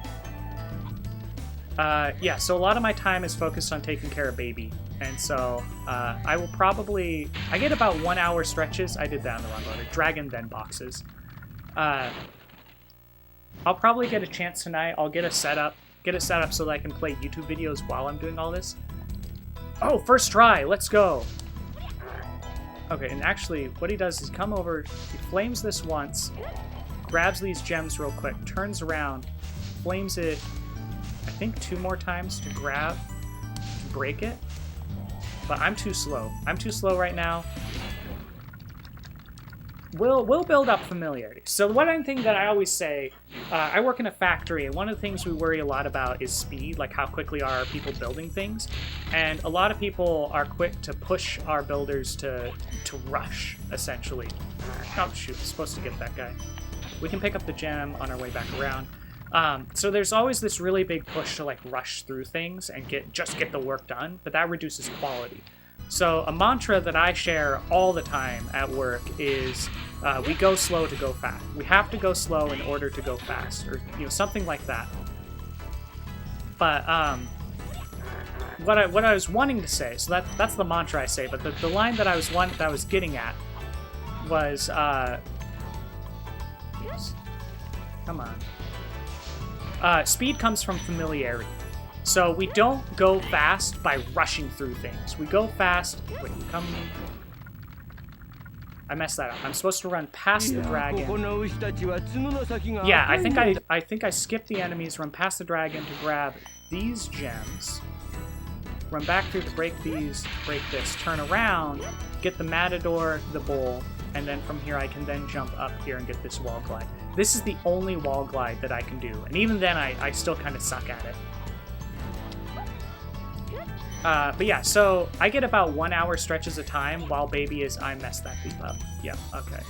Yeah, so a lot of my time is focused on taking care of baby. And so I will probably... I get about 1 hour stretches. I did that in the wrong order. Dragon, then boxes. I'll probably get a chance tonight. I'll get it set up so that I can play YouTube videos while I'm doing all this. Oh, first try. Let's go. Okay, and actually, what he does is come over, he flames this once, grabs these gems real quick, turns around, flames it, I think 2 more times to grab, to break it. But I'm too slow. I'm too slow right now. We'll build up familiarity. So one thing that I always say, I work in a factory, and one of the things we worry a lot about is speed, like how quickly are people building things. And a lot of people are quick to push our builders to rush, essentially. Oh shoot, supposed to get that guy. We can pick up the gem on our way back around. So there's always this really big push to like rush through things and just get the work done, but that reduces quality. So a mantra that I share all the time at work is we go slow to go fast. We have to go slow in order to go fast, or something like that. But what I was wanting to say, so that's the mantra I say, but the line that I was getting at was oops, come on. Speed comes from familiarity. So we don't go fast by rushing through things. We go fast. Wait, come. I messed that up. I'm supposed to run past the dragon. Yeah, I think I skipped the enemies, run past the dragon to grab these gems, run back through to break these, break this, turn around, get the matador, the bowl, and then from here I can then jump up here and get this wall glide. This is the only wall glide that I can do, and even then I still kind of suck at it. But yeah, so I get about 1 hour stretches of time while baby is... I messed that beep up. Yeah, okay.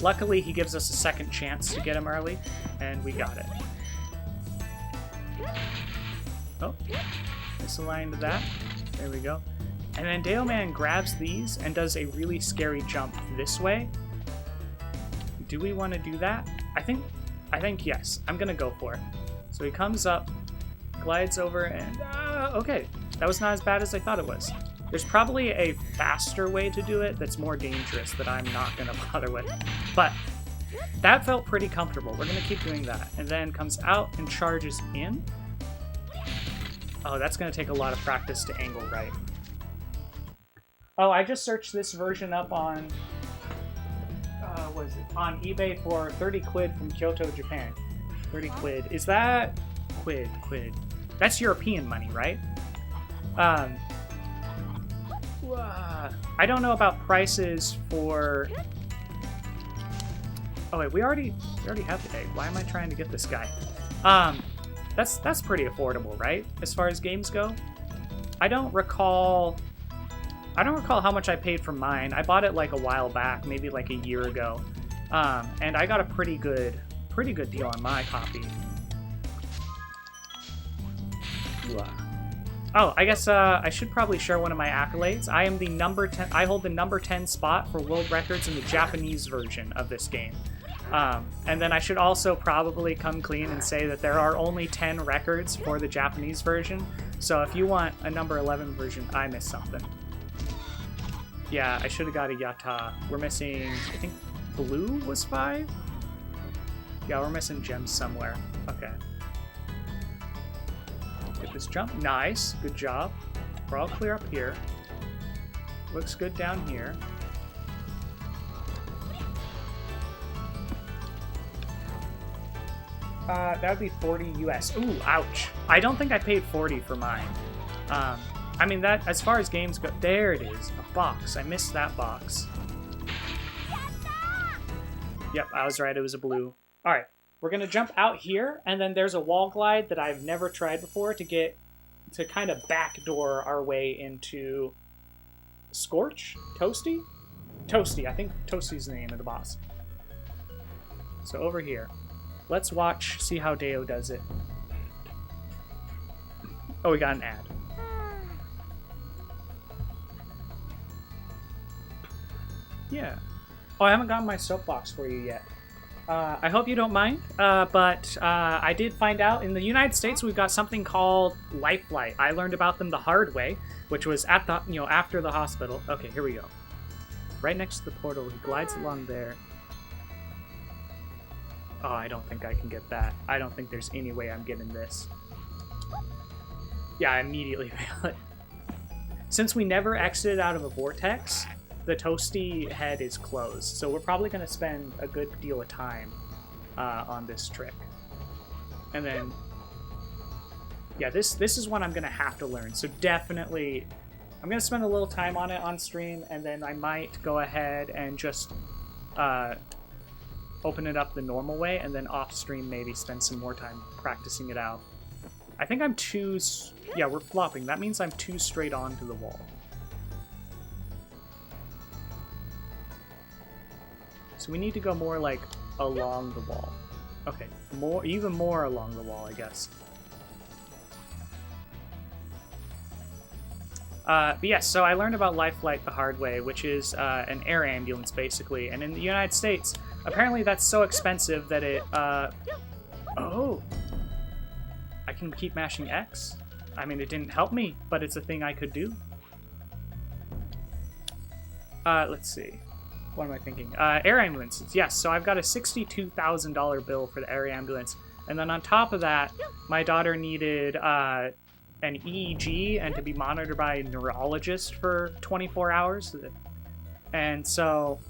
Luckily, he gives us a second chance to get him early, and we got it. Oh, misaligned to that. There we go. And then Deo Man grabs these and does a really scary jump this way. Do we want to do that? I think yes. I'm gonna go for it. So he comes up, glides over, and okay. That was not as bad as I thought it was. There's probably a faster way to do it that's more dangerous that I'm not going to bother with. But that felt pretty comfortable. We're going to keep doing that. And then comes out and charges in. Oh, that's going to take a lot of practice to angle right. Oh, I just searched this version up on... what is it? On eBay for 30 quid from Kyoto, Japan. 30 quid. Is that... Quid. That's European money, right? I don't know about prices for... Oh wait, we already have the egg. Why am I trying to get this guy? That's pretty affordable, right? As far as games go. I don't recall how much I paid for mine. I bought it like a while back, maybe like a year ago. And I got a pretty good deal on my copy. Oh, I guess I should probably share one of my accolades. I am the number 10. I hold the number 10 spot for world records in the Japanese version of this game. And then I should also probably come clean and say that there are only 10 records for the Japanese version. So if you want a number 11 version, I missed something. Yeah, I should have got a Yatta. We're missing, I think blue was 5? Yeah, we're missing gems somewhere. Okay. Get this jump. Nice. Good job. We're all clear up here. Looks good down here. That would be 40 US. Ooh, ouch. I don't think I paid 40 for mine. I mean, that, as far as games go... There it is. A box. I missed that box. Yep, I was right. It was a blue. All right. We're going to jump out here, and then there's a wall glide that I've never tried before to kind of backdoor our way into Scorch? Toasty? Toasty. I think Toasty's the name of the boss. So over here. Let's watch, see how Deo does it. Oh, we got an ad. Yeah. Oh, I haven't gotten my soapbox for you yet. I hope you don't mind, but I did find out in the United States we've got something called Lifelight. I learned about them the hard way, which was at the after the hospital. Okay, here we go. Right next to the portal, he glides along there. Oh, I don't think I can get that. I don't think there's any way I'm getting this. Yeah, I immediately fail it. Since we never exited out of a vortex, the Toasty head is closed, so we're probably going to spend a good deal of time on this trick. And then, yeah, this is one I'm going to have to learn, so definitely I'm going to spend a little time on it on stream, and then I might go ahead and just open it up the normal way, and then off stream maybe spend some more time practicing it out. I think I'm too... Yeah, we're flopping. That means I'm too straight onto the wall. So we need to go more, like, along the wall. Okay, more, even more along the wall, I guess. But yes, so I learned about Life Flight the hard way, which is an air ambulance, basically. And in the United States, apparently that's so expensive that it... Oh! I can keep mashing X? I mean, it didn't help me, but it's a thing I could do. Let's see. What am I thinking? Air ambulances, yes. So I've got a $62,000 bill for the air ambulance. And then on top of that, my daughter needed... an EEG and to be monitored by a neurologist for 24 hours. And so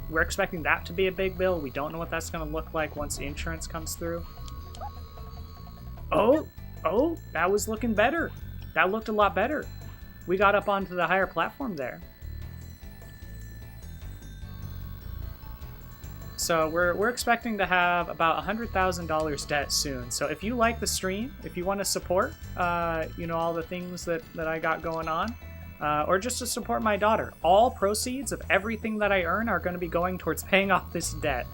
we're expecting that to be a big bill. We don't know what that's going to look like once the insurance comes through. Oh, that was looking better. That looked a lot better. We got up onto the higher platform there. So we're expecting to have about $100,000 debt soon. So if you like the stream, if you want to support, you know, all the things that I got going on, or just to support my daughter, all proceeds of everything that I earn are going to be going towards paying off this debt.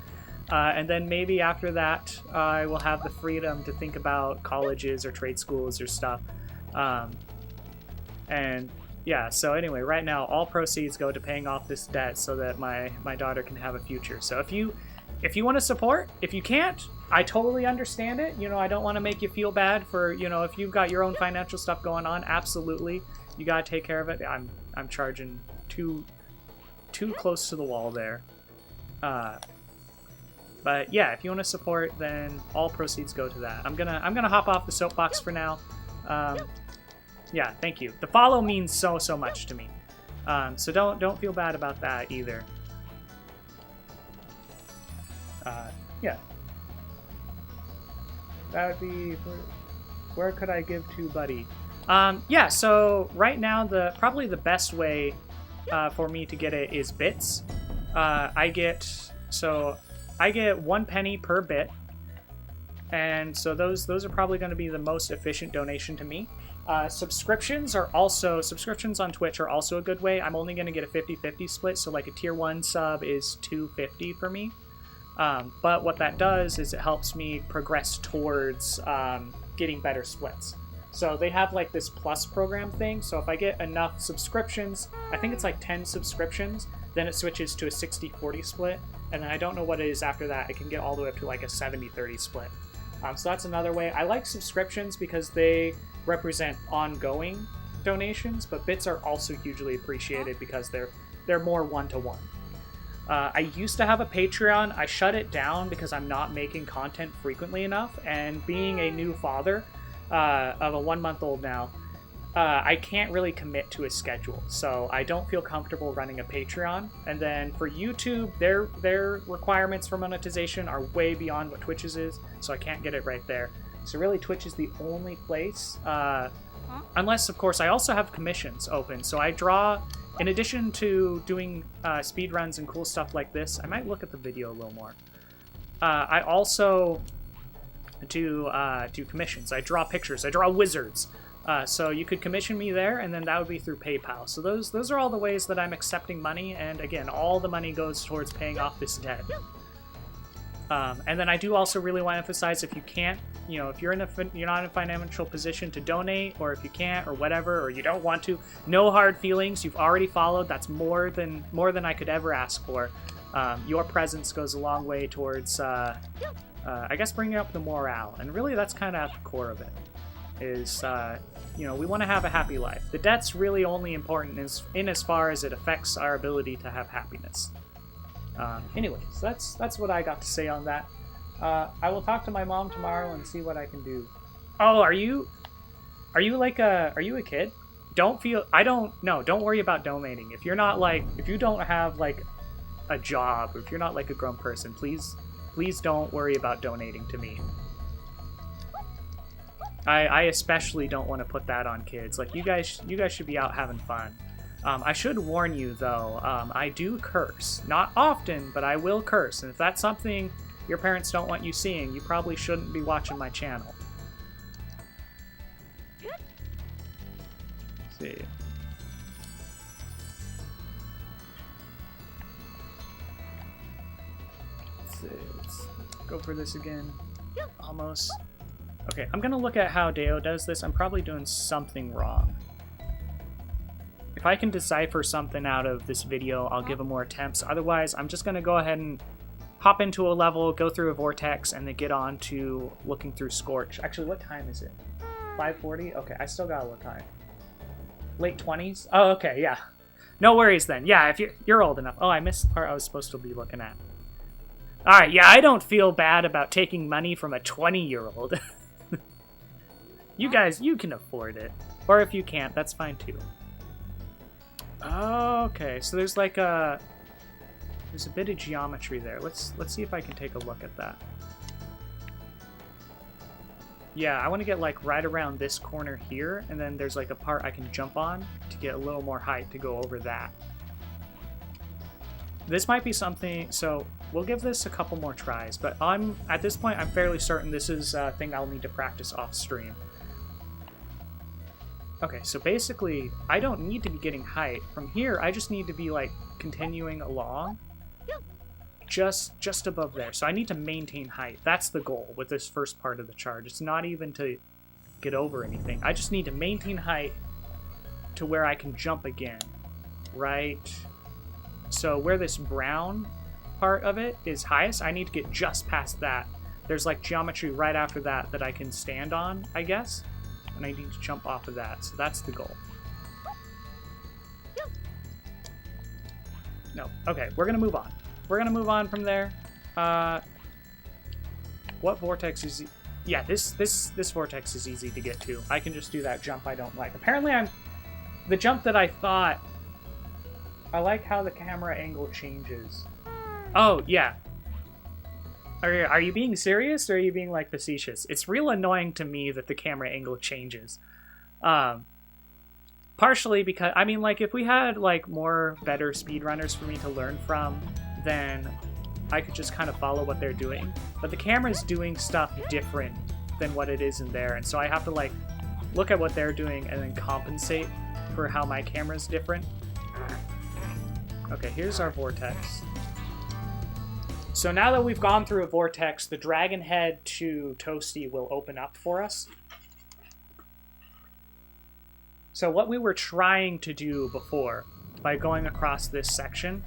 And then maybe after that, I will have the freedom to think about colleges or trade schools or stuff. And yeah, so anyway, right now all proceeds go to paying off this debt so that my daughter can have a future. So if you want to support, if you can't, I totally understand it. You know, I don't want to make you feel bad for, you know, if you've got your own financial stuff going on, absolutely. You got to take care of it. I'm charging too close to the wall there. But yeah, if you want to support, then all proceeds go to that. I'm gonna hop off the soapbox for now. Yeah, thank you. The follow means so much to me. So don't feel bad about that either. Yeah. That would be... Where could I give to, buddy? Yeah, so right now probably the best way for me to get it is bits. I get 1 penny per bit. And so those are probably going to be the most efficient donation to me. Subscriptions on Twitch are also a good way. I'm only going to get a 50-50 split, so like a tier 1 sub is $2.50 for me. But what that does is it helps me progress towards getting better splits. So they have like this plus program thing, so if I get enough subscriptions, I think it's like 10 subscriptions, then it switches to a 60-40 split, and then I don't know what it is after that. It can get all the way up to like a 70-30 split. So that's another way. I like subscriptions because they represent ongoing donations, but bits are also hugely appreciated because they're more one-to-one. I used to have a Patreon. I shut it down because I'm not making content frequently enough, and being a new father of a 1-month-old now, I can't really commit to a schedule, so I don't feel comfortable running a Patreon. And then for YouTube, their requirements for monetization are way beyond what Twitch's is, so I can't get it right there. So really, Twitch is the only place, unless, of course, I also have commissions open. So I draw, in addition to doing speedruns and cool stuff like this, I might look at the video a little more. I also do commissions. I draw pictures. I draw wizards. So you could commission me there, and then that would be through PayPal. So those are all the ways that I'm accepting money, and again, all the money goes towards paying off this debt. And then I do also really want to emphasize, if you can't, you know, if you're not in a financial position to donate, or if you can't, or whatever, or you don't want to, no hard feelings. You've already followed. That's more than I could ever ask for. Your presence goes a long way towards, I guess, bringing up the morale, and really that's kind of at the core of it. Is, you know, we want to have a happy life. The debt's really only important in as far as it affects our ability to have happiness. Anyways, that's what I got to say on that. I will talk to my mom tomorrow and see what I can do. Oh, are you a kid? Don't worry about donating. If you don't have like a job, or if you're not like a grown person, please don't worry about donating to me. I especially don't want to put that on kids. Like, you guys should be out having fun. I should warn you, though, I do curse. Not often, but I will curse. And if that's something your parents don't want you seeing, you probably shouldn't be watching my channel. Let's see. Go for this again. Almost. Okay, I'm gonna look at how Deo does this. I'm probably doing something wrong. If I can decipher something out of this video, I'll give him more attempts. Otherwise, I'm just gonna go ahead and hop into a level, go through a vortex, and then get on to looking through Scorch. Actually, what time is it? 5:40? Okay, I still got a little time. Late 20s? Oh, okay, yeah. No worries then. Yeah, if you're old enough. Oh, I missed the part I was supposed to be looking at. Alright, yeah, I don't feel bad about taking money from a 20-year-old. You guys, you can afford it. Or if you can't, that's fine too. Okay, so there's like a... There's a bit of geometry there. Let's see if I can take a look at that. Yeah, I want to get like right around this corner here, and then there's like a part I can jump on to get a little more height to go over that. This might be something, so we'll give this a couple more tries, but at this point I'm fairly certain this is a thing I'll need to practice off stream. Okay, so basically I don't need to be getting height. From here I just need to be like continuing along. Just above there. So I need to maintain height. That's the goal with this first part of the charge. It's not even to get over anything. I just need to maintain height to where I can jump again. Right? So where this brown part of it is highest, I need to get just past that. There's like geometry right after that that I can stand on, I guess. And I need to jump off of that. So that's the goal. No. Okay, we're going to move on. We're gonna move on from there. What vortex is... Yeah, this vortex is easy to get to. I can just do that jump I don't like. Apparently the jump that I thought... I like how the camera angle changes. Oh, yeah. Are you being serious, or are you being, like, facetious? It's real annoying to me that the camera angle changes. Partially because... I mean, like, if we had, like, more better speedrunners for me to learn from, then I could just kind of follow what they're doing. But the camera's doing stuff different than what it is in there, and so I have to like look at what they're doing and then compensate for how my camera's different. Okay, here's our vortex. So now that we've gone through a vortex, the dragon head to Toasty will open up for us. So what we were trying to do before, by going across this section,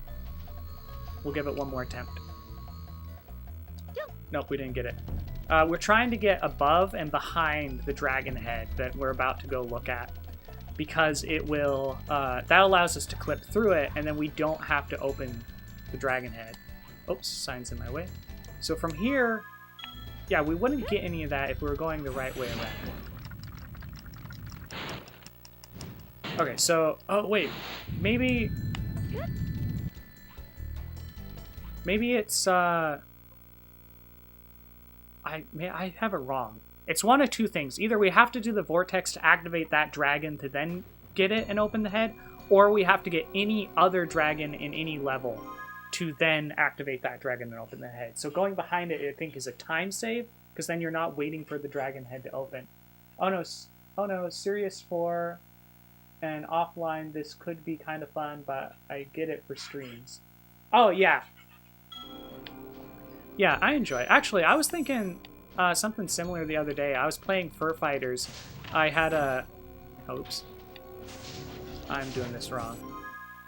we'll give it one more attempt. Nope, we didn't get it. We're trying to get above and behind the dragon head that we're about to go look at, because it will, that allows us to clip through it, and then we don't have to open the dragon head. Oops, sign's in my way. So from here, yeah, we wouldn't get any of that if we were going the right way around. Okay, so, oh wait, maybe it's, I have it wrong. It's one of two things. Either we have to do the vortex to activate that dragon to then get it and open the head, or we have to get any other dragon in any level to then activate that dragon and open the head. So going behind it, I think, is a time save, because then you're not waiting for the dragon head to open. Oh no, Sirius 4 and offline, this could be kind of fun, but I get it for streams. Oh, yeah. Yeah, I enjoy it. Actually, I was thinking something similar the other day. I was playing Fur Fighters. I had a... Oops. I'm doing this wrong.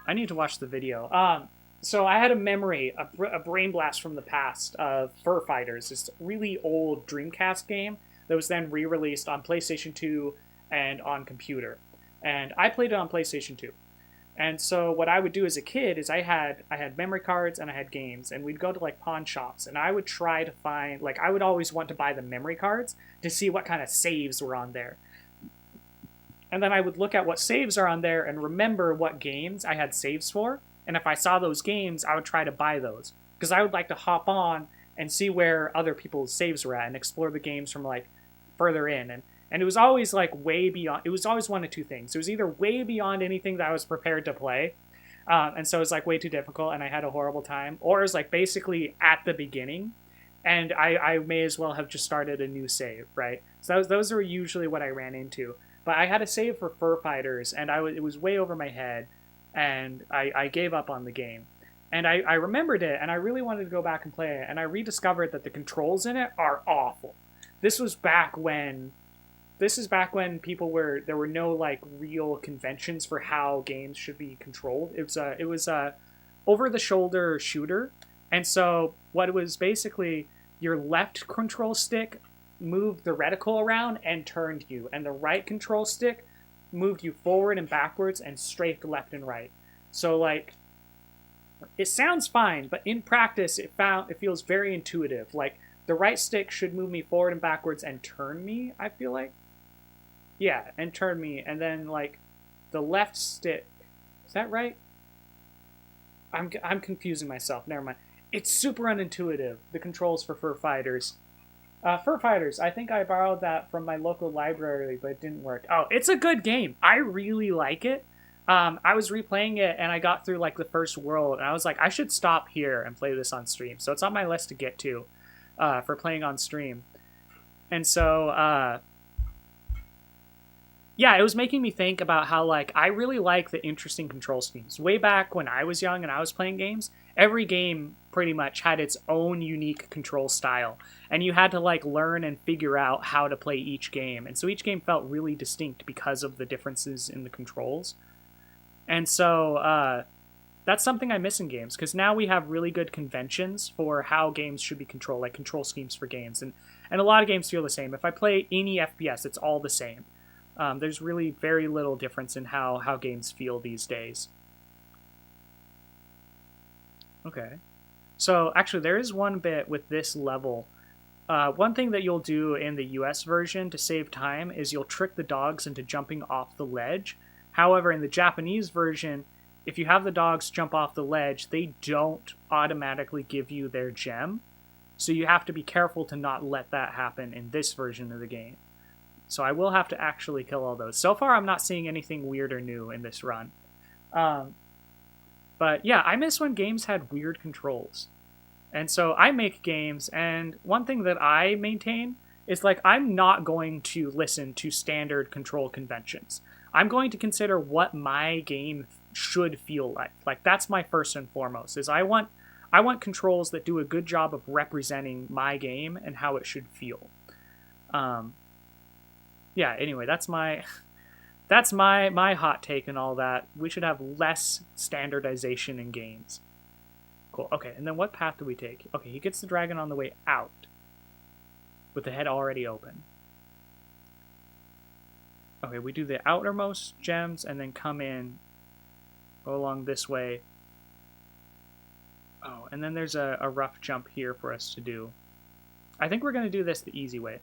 I need to watch the video. So I had a memory, a brain blast from the past of Fur Fighters, this really old Dreamcast game that was then re-released on PlayStation 2 and on computer. And I played it on PlayStation 2. And so what I would do as a kid is I had memory cards and I had games, and we'd go to like pawn shops, and I would try to find, like, I would always want to buy the memory cards to see what kind of saves were on there. And then I would look at what saves are on there and remember what games I had saves for. And if I saw those games, I would try to buy those, because I would like to hop on and see where other people's saves were at and explore the games from like further in. And it was always like way beyond, it was always one of two things. It was either way beyond anything that I was prepared to play, and so it was like way too difficult and I had a horrible time, or it was like basically at the beginning and I may as well have just started a new save, right? So those are usually what I ran into. But I had a save for Fur Fighters, and it was way over my head, and I gave up on the game. And I remembered it, and I really wanted to go back and play it, and I rediscovered that the controls in it are awful. This is back when there were no like real conventions for how games should be controlled. It was a over-the-shoulder shooter, and so what it was basically, your left control stick moved the reticle around and turned you, and the right control stick moved you forward and backwards and strafed left and right. So like, it sounds fine, but in practice it feels very intuitive. Like, the right stick should move me forward and backwards and turn me, I feel like. Yeah, and turn me, and then like the left stick, is that right? I'm confusing myself. Never mind. It's super unintuitive, the controls for Fur Fighters. Fur Fighters, I think I borrowed that from my local library, but it didn't work. Oh, it's a good game. I really like it. I was replaying it, and I got through like the first world, and I was like, I should stop here and play this on stream. So it's on my list to get to for playing on stream. And so, yeah, it was making me think about how, like, I really like the interesting control schemes. Way back when I was young and I was playing games, every game pretty much had its own unique control style. And you had to, like, learn and figure out how to play each game. And so each game felt really distinct because of the differences in the controls. And so that's something I miss in games, because now we have really good conventions for how games should be controlled, like control schemes for games. And a lot of games feel the same. If I play any FPS, it's all the same. There's really very little difference in how games feel these days. Okay. So, actually, there is one bit with this level. One thing that you'll do in the US version to save time is you'll trick the dogs into jumping off the ledge. However, in the Japanese version, if you have the dogs jump off the ledge, they don't automatically give you their gem. So you have to be careful to not let that happen in this version of the game. So I will have to actually kill all those. So far, I'm not seeing anything weird or new in this run. But yeah, I miss when games had weird controls. And so I make games, and one thing that I maintain is, like, I'm not going to listen to standard control conventions. I'm going to consider what my game should feel like. Like, that's my first and foremost, is I want controls that do a good job of representing my game and how it should feel. Yeah, anyway, that's my hot take and all that. We should have less standardization in games. Cool. Okay, and then what path do we take? Okay, he gets the dragon on the way out, with the head already open. Okay, we do the outermost gems and then come in, go along this way. Oh, and then there's a rough jump here for us to do. I think we're going to do this the easy way.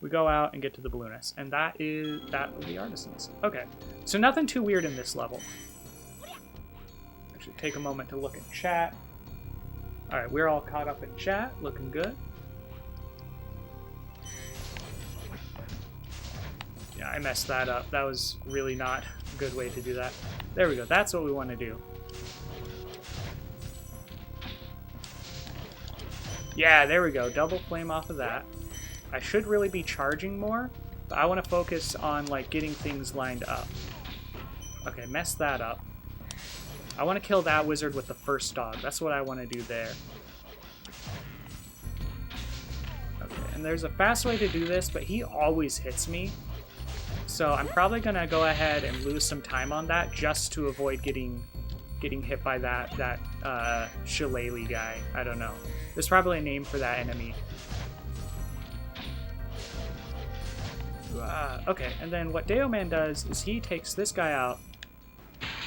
We go out and get to the balloonist, and that will be artisans. Okay, so nothing too weird in this level. I should take a moment to look at chat. Alright, we're all caught up in chat, looking good. Yeah, I messed that up. That was really not a good way to do that. There we go, that's what we want to do. Yeah, there we go, double flame off of that. I should really be charging more, but I want to focus on, like, getting things lined up. Okay, mess that up. I want to kill that wizard with the first dog. That's what I want to do there. Okay, and there's a fast way to do this, but he always hits me. So I'm probably going to go ahead and lose some time on that just to avoid getting hit by that shillelagh guy. I don't know. There's probably a name for that enemy. Okay, and then what Deo Man does is he takes this guy out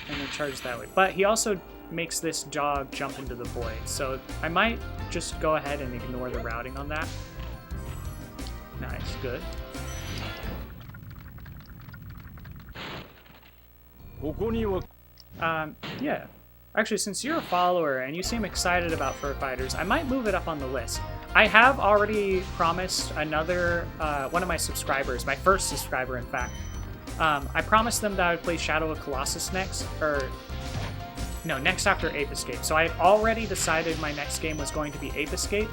and then charges that way. But he also makes this dog jump into the void, so I might just go ahead and ignore the routing on that. Nice, good. Yeah. Actually, since you're a follower and you seem excited about Fur Fighters, I might move it up on the list. I have already promised another, one of my subscribers, my first subscriber in fact, I promised them that I would play Shadow of Colossus next, or, no, next after Ape Escape. So I already decided my next game was going to be Ape Escape,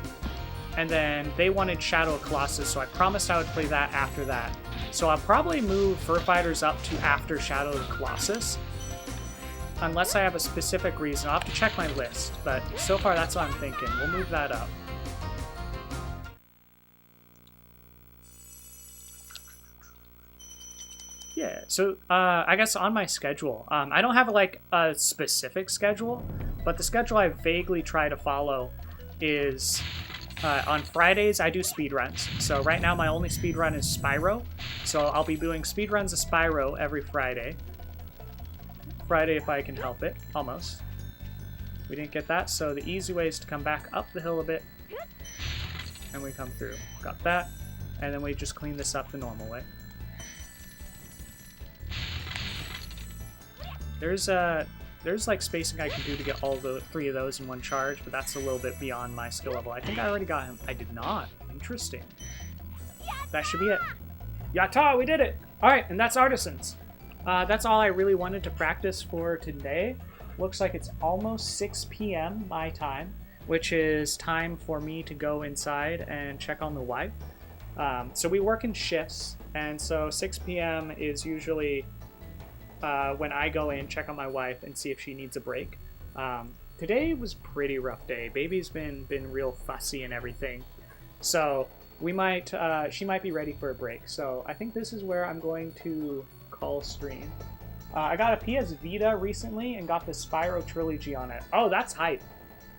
and then they wanted Shadow of Colossus, so I promised I would play that after that. So I'll probably move Fur Fighters up to after Shadow of Colossus. unless I have a specific reason. I'll have to check my list, but so far that's what I'm thinking. We'll move that up. Yeah, so I guess on my schedule, I don't have like a specific schedule, but the schedule I vaguely try to follow is on Fridays I do speedruns. So right now my only speedrun is Spyro, so I'll be doing speedruns of Spyro every Friday. Friday if I can help it, almost. We didn't get that, so the easy way is to come back up the hill a bit, and we come through. Got that, and then we just clean this up the normal way. There's like spacing I can do to get all the 3 of those in one charge, but that's a little bit beyond my skill level. I think I already got him. I did not. Interesting. That should be it. Yatta, we did it! Alright, and that's Artisans. That's all I really wanted to practice for today. Looks like it's almost 6 p.m. my time, which is time for me to go inside and check on the wife. So we work in shifts, and so 6 p.m. is usually when I go in, check on my wife, and see if she needs a break. Today was a pretty rough day. Baby's been real fussy and everything. So we might, she might be ready for a break. So I think this is where I'm going to call stream. I got a PS Vita recently and got the Spyro trilogy on it. Oh, that's hype.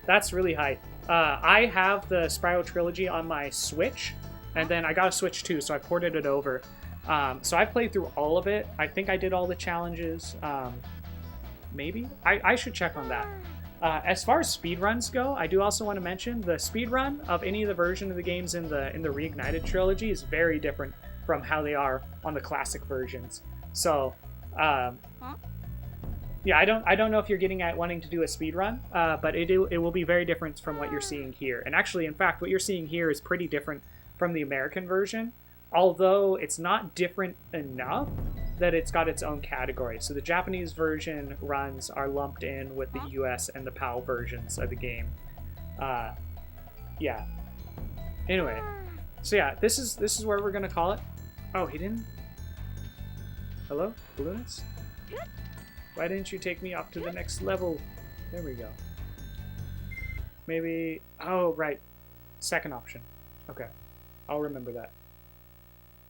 That's really hype. I have the Spyro trilogy on my Switch, and then I got a Switch too, so I ported it over. So I played through all of it. I think I did all the challenges. Maybe? I should check on that. As far as speedruns go, I do also want to mention the speedrun of any of the version of the games in the Reignited trilogy is very different from how they are on the classic versions. So, yeah, I don't know if you're getting at wanting to do a speedrun, but it will be very different from what you're seeing here. And actually, in fact, what you're seeing here is pretty different from the American version, although it's not different enough that it's got its own category. So the Japanese version runs are lumped in with the US and the PAL versions of the game. Yeah. Anyway, so yeah, this is where we're gonna call it. Oh, he didn't? Hello, Balloonist? Why didn't you take me up to the next level? There we go. Maybe, oh, right. Second option. Okay, I'll remember that.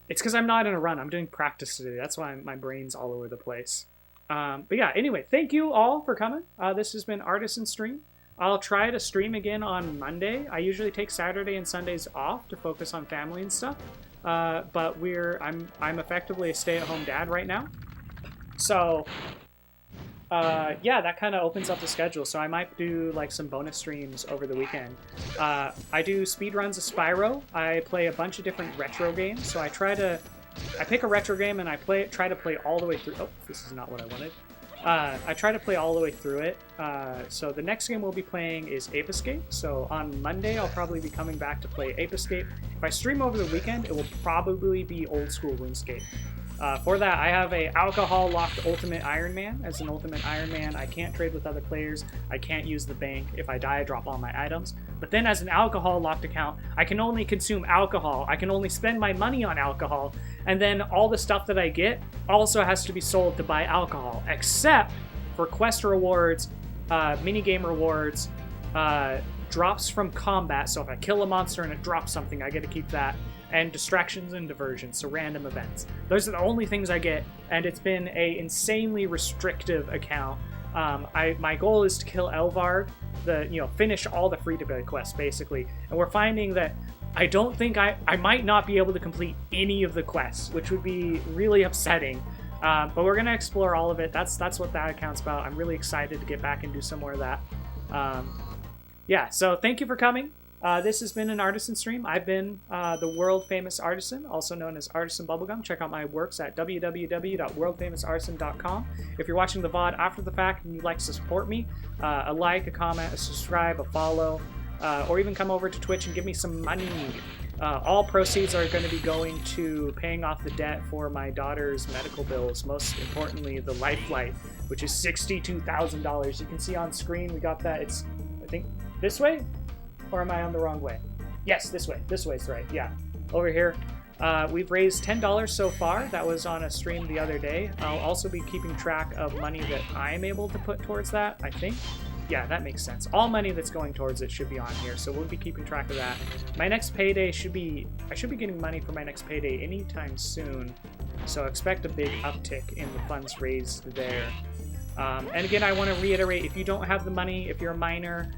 It's because I'm not in a run. I'm doing practice today. That's why my brain's all over the place. But yeah, anyway, thank you all for coming. This has been Artisan Stream. I'll try to stream again on Monday. I usually take Saturday and Sundays off to focus on family and stuff. But I'm effectively a stay-at-home dad right now. So yeah, that kind of opens up the schedule. So I might do like some bonus streams over the weekend. I do speedruns of Spyro. I play a bunch of different retro games. So I pick a retro game and I try to play all the way through. Oh, this is not what I wanted. I try to play all the way through it. So the next game we'll be playing is Ape Escape. So on Monday, I'll probably be coming back to play Ape Escape. If I stream over the weekend, it will probably be old school RuneScape. For that, I have a alcohol-locked Ultimate Iron Man. As an Ultimate Iron Man, I can't trade with other players. I can't use the bank. If I die, I drop all my items. But then as an alcohol-locked account, I can only consume alcohol. I can only spend my money on alcohol. And then all the stuff that I get also has to be sold to buy alcohol. Except for quest rewards, minigame rewards, drops from combat. So if I kill a monster and it drops something, I get to keep that. And distractions and diversions, so random events. Those are the only things I get, and it's been a insanely restrictive account. My goal is to kill Elvard, finish all the free-to-play quests, basically. And we're finding that I don't think I might not be able to complete any of the quests, which would be really upsetting. But we're gonna explore all of it. That's what that account's about. I'm really excited to get back and do some more of that. Yeah, so thank you for coming. This has been an Artisan Stream. I've been the world-famous Artisan, also known as Artisan Bubblegum. Check out my works at www.worldfamousartisan.com. If you're watching the VOD after the fact and you'd like to support me, a like, a comment, a subscribe, a follow, or even come over to Twitch and give me some money. All proceeds are going to be going to paying off the debt for my daughter's medical bills, most importantly, the Lifeline, which is $62,000. You can see on screen, we got that. It's, I think, this way? Or am I on the wrong way? Yes, this way. This way's right, yeah. Over here. We've raised $10 so far. That was on a stream the other day. I'll also be keeping track of money that I'm able to put towards that, I think. Yeah, that makes sense. All money that's going towards it should be on here, so we'll be keeping track of that. My next payday should be... I should be getting money for my next payday anytime soon, so expect a big uptick in the funds raised there. And again, I want to reiterate, if you don't have the money, if you're a minor,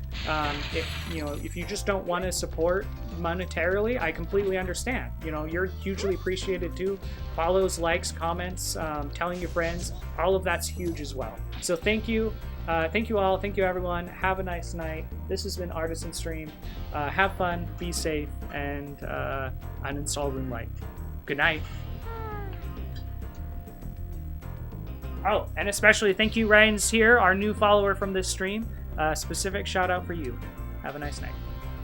if you just don't want to support monetarily, I completely understand. You know, you're hugely appreciated too. Follows, likes, comments, telling your friends, all of that's huge as well. So thank you. Thank you all. Thank you, everyone. Have a nice night. This has been Artisan Stream. Have fun, be safe, and uninstall Roomlight. Good night. Oh, and especially thank you, Ryan's here, our new follower from this stream. Specific shout out for you. Have a nice night.